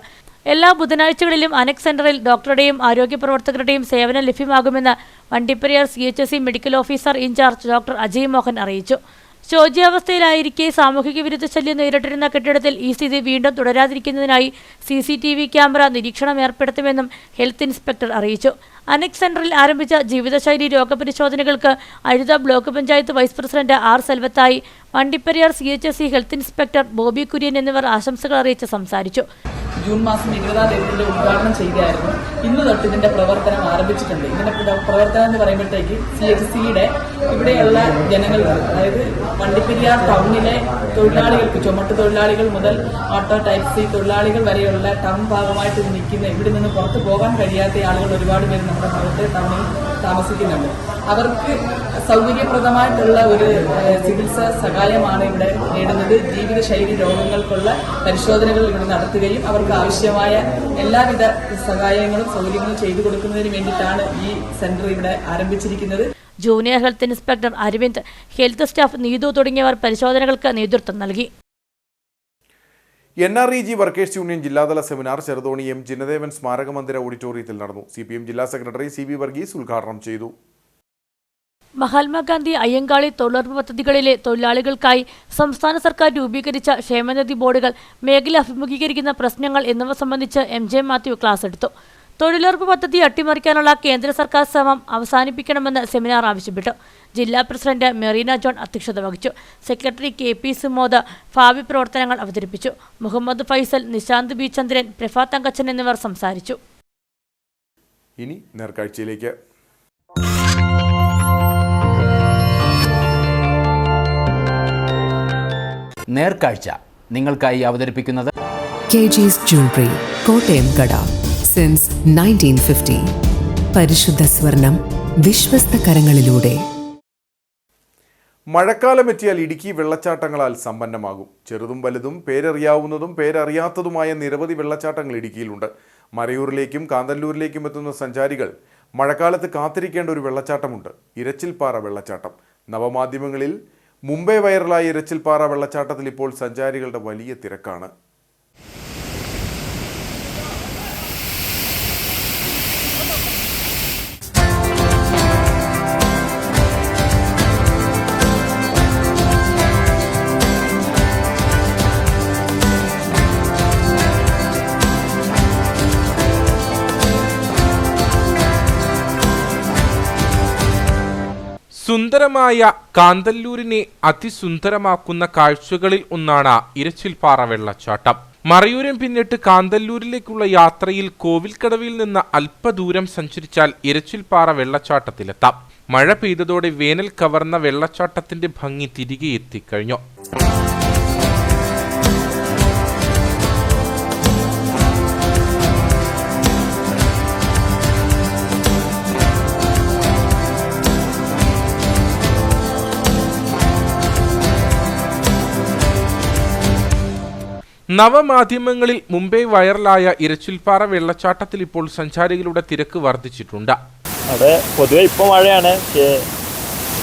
എല്ലാ ബുധനാഴ്ചകളിലും അനക് സെന്ററിൽ ഡോക്ടറുടെയും ആരോഗ്യ പ്രവർത്തകരുടെയും സേവനം ലഭ്യമാകുമെന്ന് Vandiperiyar CHSC medical officer in charge doctor Ajay Mohan അറിയിച്ചു. ശോച്യാവസ്ഥയിലായിരിക്കെ സാമൂഹിക വിരുദ്ധ ശല്യം നേരിട്ടിരുന്ന കെട്ടിടത്തിൽ ഈ സ്ഥിതി വീണ്ടും തുടരാതിരിക്കുന്നതിനായി CCTV ക്യാമറ നിരീക്ഷണം ഏർപ്പെടുത്തുമെന്നും ഹെൽത്ത് ഇൻസ്പെക്ടർ അറിയിച്ചു. അനക് സെന്ററിൽ ആരംഭിച്ച ജീവിതശൈലി രോഗപരിശോധനകൾക്ക് Azhutha block panchayat vice president R സെൽവത്തായി, Vandiperiyar CHSC health inspector Bobby Kurian എന്നിവർ ആശംസകൾ അറിയിച്ച് സംസാരിച്ചു. ജൂൺ മാസം 20-ാം തീയതി ഉദ്ഘാടനം ചെയ്യുകയായിരുന്നു. ഇന്ന് തൊട്ട് ഇതിന്റെ പ്രവർത്തനം ആരംഭിച്ചിട്ടുണ്ട്. ഇതിന്റെ പ്രവർത്തനം എന്ന് പറയുമ്പോഴത്തേക്ക് CHSCയുടെ ഇവിടെയുള്ള ജനങ്ങൾക്ക്, അതായത് വണ്ടിപ്പെരിയാർ ടൗണിലെ തൊഴിലാളികൾക്ക്, ചുമട്ട് തൊഴിലാളികൾ മുതൽ ഓട്ടോ ടാക്സി തൊഴിലാളികൾ വരെയുള്ള ടൗൺ ഭാഗമായിട്ട് നിൽക്കുന്ന, ഇവിടെ നിന്ന് പുറത്തു പോകാൻ കഴിയാത്ത ആളുകൾ ഒരുപാട് പേര് നമ്മുടെ ഭാഗത്ത് ടൗണിൽ താമസിക്കുന്നുണ്ട്. അവർക്ക് സൗകര്യപ്രദമായിട്ടുള്ള ഒരു ചികിത്സാ സഹായമാണ് ഇവിടെ നേടുന്നത്. ജീവിതശൈലി രോഗങ്ങൾക്കുള്ള പരിശോധനകൾ ഇവിടെ നടത്തുകയും അവർക്ക് ആവശ്യമായ എല്ലാവിധ സഹായങ്ങളും സൗകര്യങ്ങളും ചെയ്തു കൊടുക്കുന്നതിന് വേണ്ടിയിട്ടാണ് ഈ സെന്റർ ഇവിടെ ആരംഭിച്ചിരിക്കുന്നത്. Junior health inspector Aravind, health staff Neethu തുടങ്ങിയവർ പരിശോധനകൾക്ക് നേതൃത്വം നൽകി. NREG വർക്കേഴ്സ് യൂണിയൻ ജില്ലാതല സെമിനാർ ചെറുതോണി M. ജിനദേവൻ സ്മാരക മന്ദിര ഓഡിറ്റോറിയത്തിൽ നടന്നു. CPM ജില്ലാ സെക്രട്ടറി CB വർഗീസ് ഉദ്ഘാടനം ചെയ്തു. മഹാത്മാഗാന്ധി അയ്യങ്കാളി തൊഴിലുറപ്പ് പദ്ധതികളിലെ തൊഴിലാളികൾക്കായി സംസ്ഥാന സർക്കാർ രൂപീകരിച്ച ക്ഷേമനിധി ബോർഡുകൾ മേഖല അഭിമുഖീകരിക്കുന്ന പ്രശ്നങ്ങൾ എന്നിവ സംബന്ധിച്ച് MJ മാത്യു ക്ലാസ് എടുത്തു. തൊഴിലുറപ്പ് പദ്ധതി അട്ടിമറിക്കാനുള്ള കേന്ദ്ര സർക്കാർ ശ്രമം അവസാനിപ്പിക്കണമെന്ന് സെമിനാർ ആവശ്യപ്പെട്ടു. ജില്ലാ പ്രസിഡന്റ് മെറീന ജോൺ അധ്യക്ഷത വഹിച്ചു. സെക്രട്ടറി KP സുമോദ് ഭാവി പ്രവർത്തനങ്ങൾ അവതരിപ്പിച്ചു. മുഹമ്മദ് ഫൈസൽ, നിശാന്ത് B. ചന്ദ്രൻ, പ്രഫ തങ്കച്ചൻ എന്നിവർ സംസാരിച്ചു. ഇനി നേർക്കാഴ്ചയിലേക്ക്. നേർക്കാഴ്ച നിങ്ങൾക്കായി അവതരിപ്പിക്കുന്നത് KG's Jewelry, കോട്ടയം കട, സിൻസ് 1950. പരിശുദ്ധ സ്വർണം വിശ്വസ്ത കരങ്ങളിലൂടെ. മഴക്കാലമെത്തിയാൽ ഇടുക്കി വെള്ളച്ചാട്ടങ്ങളാൽ സമ്പന്നമാകും. ചെറുതും വലുതും പേരറിയാവുന്നതും പേരറിയാത്തതുമായ നിരവധി വെള്ളച്ചാട്ടങ്ങൾ ഇടുക്കിയിലുണ്ട്. മറയൂരിലേക്കും കാന്തല്ലൂരിലേക്കും എത്തുന്ന സഞ്ചാരികൾ മഴക്കാലത്ത് കാത്തിരിക്കേണ്ട ഒരു വെള്ളച്ചാട്ടമുണ്ട്, ഇരച്ചിൽപ്പാറ വെള്ളച്ചാട്ടം. നവമാധ്യമങ്ങളിൽ മുംബൈ വൈറലായ ഇരച്ചിൽപ്പാറ വെള്ളച്ചാട്ടത്തിൽ ഇപ്പോൾ സഞ്ചാരികളുടെ വലിയ തിരക്കാണ്. സുന്ദരമായ കാന്തല്ലൂരിനെ അതിസുന്ദരമാക്കുന്ന കാഴ്ചകളിൽ ഒന്നാണ് ഇരച്ചിൽപ്പാറ വെള്ളച്ചാട്ടം. മറയൂരും പിന്നിട്ട് കാന്തല്ലൂരിലേക്കുള്ള യാത്രയിൽ കോവിൽക്കടവിൽ നിന്ന് അല്പദൂരം സഞ്ചരിച്ചാൽ ഇരച്ചിൽപ്പാറ വെള്ളച്ചാട്ടത്തിലെത്താം. മഴ പെയ്തതോടെ വേനൽ കവർന്ന വെള്ളച്ചാട്ടത്തിന്റെ ഭംഗി തിരികെ എത്തിക്കഴിഞ്ഞു. നവമാധ്യമങ്ങളിൽ മുംബൈ വൈറലായ ഇരച്ചിൽപ്പാറ വെള്ളച്ചാട്ടത്തിൽ ഇപ്പോൾ സഞ്ചാരികളുടെ തിരക്ക് വർദ്ധിച്ചിട്ടുണ്ട്. അവിടെ പൊതുവെ ഇപ്പോൾ മഴയാണ്, പക്ഷേ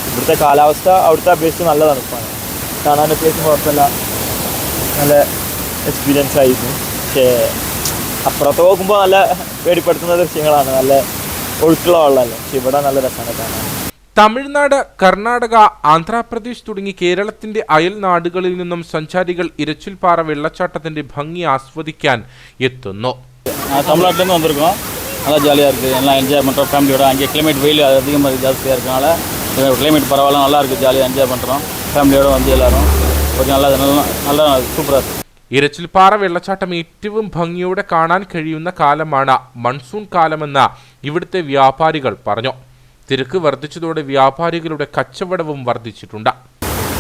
ഇവിടുത്തെ കാലാവസ്ഥ അവിടുത്തെ അപേക്ഷിച്ച് നല്ല തണുപ്പാണ്. കാണാൻ അത്യാവശ്യം കുഴപ്പമില്ല, നല്ല എക്സ്പീരിയൻസ് ആയിരുന്നു. പക്ഷേ അപ്പുറത്ത് നോക്കുമ്പോൾ നല്ല പേടിപ്പെടുത്തുന്ന ദൃശ്യങ്ങളാണ്, നല്ല ഒഴുക്കുള്ള വെള്ളമല്ലേ. പക്ഷെ ഇവിടെ നല്ല രസമാണ് കാണാൻ. തമിഴ്നാട്, കർണാടക, ആന്ധ്രാപ്രദേശ് തുടങ്ങി കേരളത്തിന്റെ അയൽ നാടുകളിൽ നിന്നും സഞ്ചാരികൾ ഇരച്ചിൽപ്പാറ വെള്ളച്ചാട്ടത്തിന്റെ ഭംഗി ആസ്വദിക്കാൻ എത്തുന്നു. தமிழ்நாட்டிலேருந்து வந்திருக்கோம், நல்லா ஜாலியாக இருக்குது, எல்லாம் என்ஜாய் பண்ணுறோம் ஃபேமிலியோட. அங்கே கிளைமேட் வெயில் அதிகமாக ஜாஸ்தியாக இருக்கனால கிளைமேட் பரவாயில்ல, நல்லா இருக்குது, ஜாலியாக என்ஜாய் பண்ணுறோம் ஃபேமிலியோட வந்து எல்லாரும். ஓகே, நல்லா சூப்பராக இருக்குது. ഇരച്ചിൽപ്പാറ വെള്ളച്ചാട്ടം ഏറ്റവും ഭംഗിയോടെ കാണാൻ കഴിയുന്ന കാലമാണ് മൺസൂൺ കാലമെന്ന് ഇവിടുത്തെ വ്യാപാരികൾ പറഞ്ഞു. തിരക്ക് വർദ്ധിച്ചതോടെ വ്യാപാരികളുടെ കച്ചവടവും വർദ്ധിച്ചിട്ടുണ്ട്.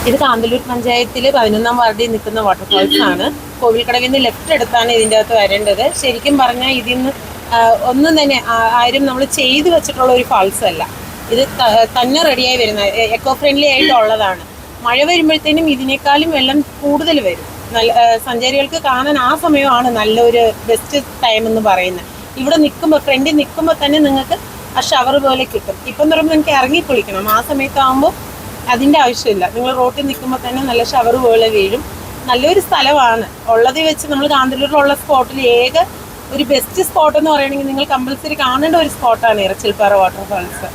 ഇത് കാന്തല്ലൂർ പഞ്ചായത്തിൽ 11ാം വാർഡിൽ നിൽക്കുന്ന വാട്ടർഫാൾസ് ആണ്. കോവിൽക്കടവിൽ നിന്ന് ലെഫ്റ്റ് എടുത്താണ് ഇതിൻ്റെ അകത്ത് വരേണ്ടത്. ശരിക്കും പറഞ്ഞാൽ ഇതിൽ നിന്ന് ഒന്നും തന്നെ ആരും നമ്മൾ ചെയ്തു വെച്ചിട്ടുള്ള ഒരു ഫാൾസ് അല്ല. ഇത് തന്നെ റെഡിയായി വരുന്ന എക്കോ ഫ്രണ്ട്ലി ആയിട്ടുള്ളതാണ്. മഴ വരുമ്പോഴത്തേനും ഇതിനേക്കാളും വെള്ളം കൂടുതൽ വരും. നല്ല സഞ്ചാരികൾക്ക് കാണാൻ ആ സമയമാണ് നല്ലൊരു ബെസ്റ്റ് ടൈം എന്ന് പറയുന്നത്. ഇവിടെ നിൽക്കുമ്പോൾ ഫ്രണ്ടിൽ നിൽക്കുമ്പോൾ തന്നെ നിങ്ങൾക്ക് ആ ഷവർ പോലെ കിട്ടും. ഇപ്പം പറയുമ്പോൾ എനിക്ക് ഇറങ്ങി കുളിക്കണം, ആ സമയത്താകുമ്പോൾ അതിൻ്റെ ആവശ്യമില്ല. നിങ്ങൾ റോട്ടിൽ നിൽക്കുമ്പോൾ തന്നെ നല്ല ഷവർ പോലെ വീഴും. നല്ലൊരു സ്ഥലമാണ്. ഉള്ളത് വെച്ച് നമ്മൾ കാന്തല്ലൂരിലുള്ള സ്പോട്ടിൽ ഏക ഒരു ബെസ്റ്റ് സ്പോട്ട് എന്ന് പറയുകയാണെങ്കിൽ നിങ്ങൾ കമ്പൽസറി കാണേണ്ട ഒരു സ്പോട്ടാണ് ഇരച്ചിൽപ്പാറ വാട്ടർഫാൾസ്.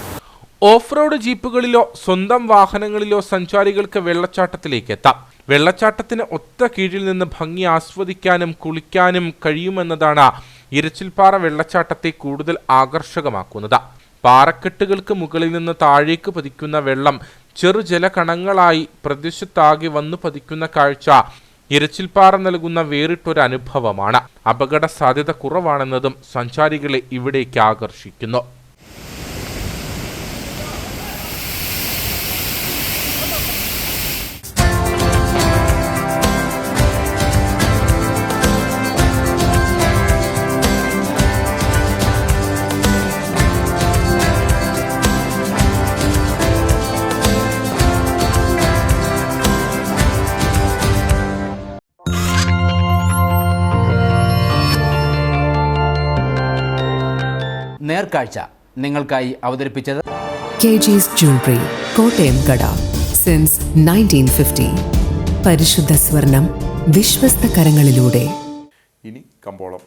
ഓഫ് റോഡ് ജീപ്പുകളിലോ സ്വന്തം വാഹനങ്ങളിലോ സഞ്ചാരികൾക്ക് വെള്ളച്ചാട്ടത്തിലേക്ക് എത്താം. വെള്ളച്ചാട്ടത്തിന് ഒത്ത കീഴിൽ നിന്ന് ഭംഗി ആസ്വദിക്കാനും കുളിക്കാനും കഴിയുമെന്നതാണ് ഇരച്ചിൽപ്പാറ വെള്ളച്ചാട്ടത്തെ കൂടുതൽ ആകർഷകമാക്കുന്നത്. പാറക്കെട്ടുകൾക്ക് മുകളിൽ നിന്ന് താഴേക്ക് പതിക്കുന്ന വെള്ളം ചെറുജലകണങ്ങളായി പ്രദേശത്താകെ വന്നു പതിക്കുന്ന കാഴ്ച ഇരച്ചിൽപ്പാറ നൽകുന്ന വേറിട്ടൊരു അനുഭവമാണ്. അപകട സാധ്യത കുറവാണെന്നതും സഞ്ചാരികളെ ഇവിടേക്ക് ആകർഷിക്കുന്നു. നേർക്കാഴ്ച നിങ്ങൾക്കായി അവതരിപ്പിച്ചത് KG's Jewelry, കോട്ടയം കട, സിൻസ് 1950. പരിശുദ്ധ സ്വർണം വിശ്വസ്ത കരങ്ങളിലൂടെ. ഇനി കമ്പോളം.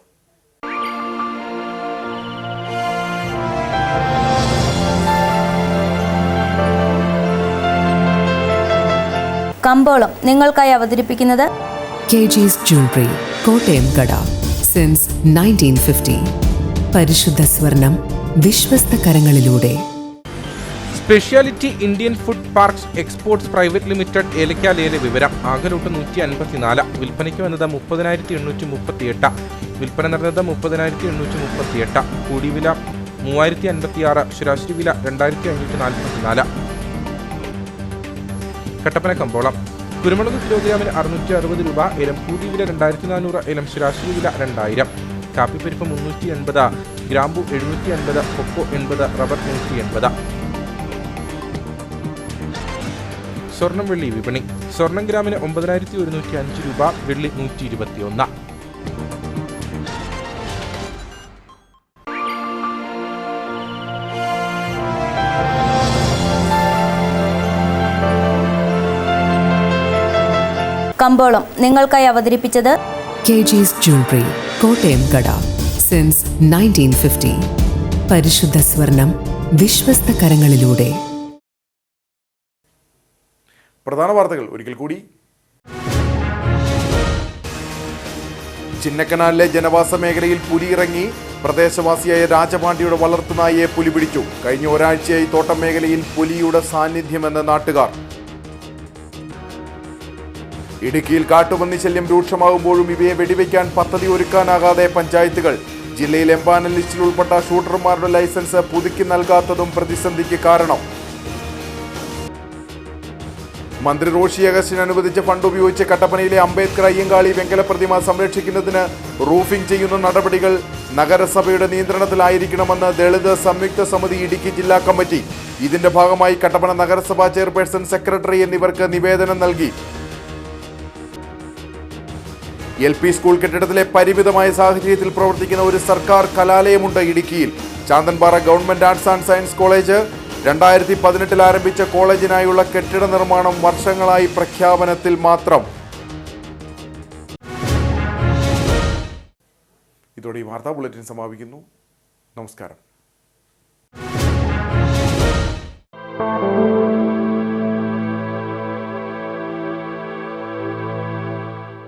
കമ്പോളം നിങ്ങൾക്കായി അവതരിപ്പിക്കുന്നത് KG's Jewelry, കോട്ടയം കട, സിൻസ് 1950. പരിശുദ്ധ സ്വർണം വിശ്വസ്ത കരങ്ങളിലൂടെ. Speciality Indian food parks exports private limited ഏലക്കാലേല വിവരം. ആകെ ലോട്ട് 154. വിൽപ്പനയ്ക്ക് വന്നത് 30,838. വിൽപ്പന നടന്നത് 30,838. കൂടി വില 3,056. ശരാശരി വില 2,544. കട്ടപ്പന കമ്പോളം. കുരുമുളക് കിലോഗ്രാമിന് 660 രൂപ, ഏലം കൂടി വില 2400, ഏലം ശരാശരി വില 2000. കാപ്പിപ്പരിപ്പ് 380, ഗ്രാമ്പു 750, കൊക്കോ 80, റബ്ബർ 180. സ്വർണം വെള്ളി വിപണി. സ്വർണം ഗ്രാമിന് 9105 രൂപ, വെള്ളി 121. കമ്പോളം നിങ്ങൾക്കായി അവതരിപ്പിച്ചത് KG's Jewelry, കോട്ടയം കട. സിൻസ് 1950. പരിശുദ്ധ സ്വർണം വിശ്വസ്ത കരങ്ങളിലൂടെ. പ്രധാന വാർത്തകൾ ഒരിക്കൽ കൂടി. ചിന്നക്കനാലിലെ ജനവാസ മേഖലയിൽ പുലി ഇറങ്ങി. പ്രദേശവാസിയായ രാജപാണ്ഡ്യയുടെ വളർത്തുനായയെ പുലി പിടിച്ചു. കഴിഞ്ഞ ഒരാഴ്ചയായി തോട്ടം മേഖലയിൽ പുലിയുടെ സാന്നിധ്യമെന്ന് നാട്ടുകാർ. ഇടുക്കിയിൽ കാട്ടുപന്നി ശല്യം രൂക്ഷമാകുമ്പോഴും ഇവയെ വെടിവെക്കാൻ പദ്ധതി ഒരുക്കാനാകാതെ പഞ്ചായത്തുകൾ. ജില്ലയിൽ എംപാനൽ ലിസ്റ്റിൽ ഉൾപ്പെട്ട ഷൂട്ടർമാരുടെ ലൈസൻസ് പുതുക്കി നൽകാത്തതും പ്രതിസന്ധിക്ക് കാരണം. മന്ത്രി റോഷി അഗസ്റ്റിൻ അനുവദിച്ച ഫണ്ട് ഉപയോഗിച്ച് കട്ടപ്പനയിലെ അംബേദ്കർ അയ്യങ്കാളി വെങ്കല പ്രതിമ സംരക്ഷിക്കുന്നതിന് റൂഫിംഗ് ചെയ്യുന്ന നടപടികൾ നഗരസഭയുടെ നിയന്ത്രണത്തിലായിരിക്കണമെന്ന് ദളിത് സംയുക്ത സമിതി ഇടുക്കി ജില്ലാ കമ്മിറ്റി. ഇതിന്റെ ഭാഗമായി കട്ടപ്പന നഗരസഭാ ചെയർപേഴ്സൺ, സെക്രട്ടറി എന്നിവർക്ക് നിവേദനം നൽകി. LP സ്കൂൾ കെട്ടിടത്തിലെ പരിമിതമായ സാഹചര്യത്തിൽ പ്രവർത്തിക്കുന്ന ഒരു സർക്കാർ കലാലയമുണ്ട് ഇടുക്കിയിൽ. Chanthanpara government arts and science college. 2018 ആരംഭിച്ച കോളേജിനായുള്ള കെട്ടിട നിർമ്മാണം വർഷങ്ങളായി പ്രഖ്യാപനത്തിൽ മാത്രം. ഇതോടെ ഈ വാർത്താ ബുള്ളറ്റിൻ സമാപിക്കുന്നു. നമസ്കാരം.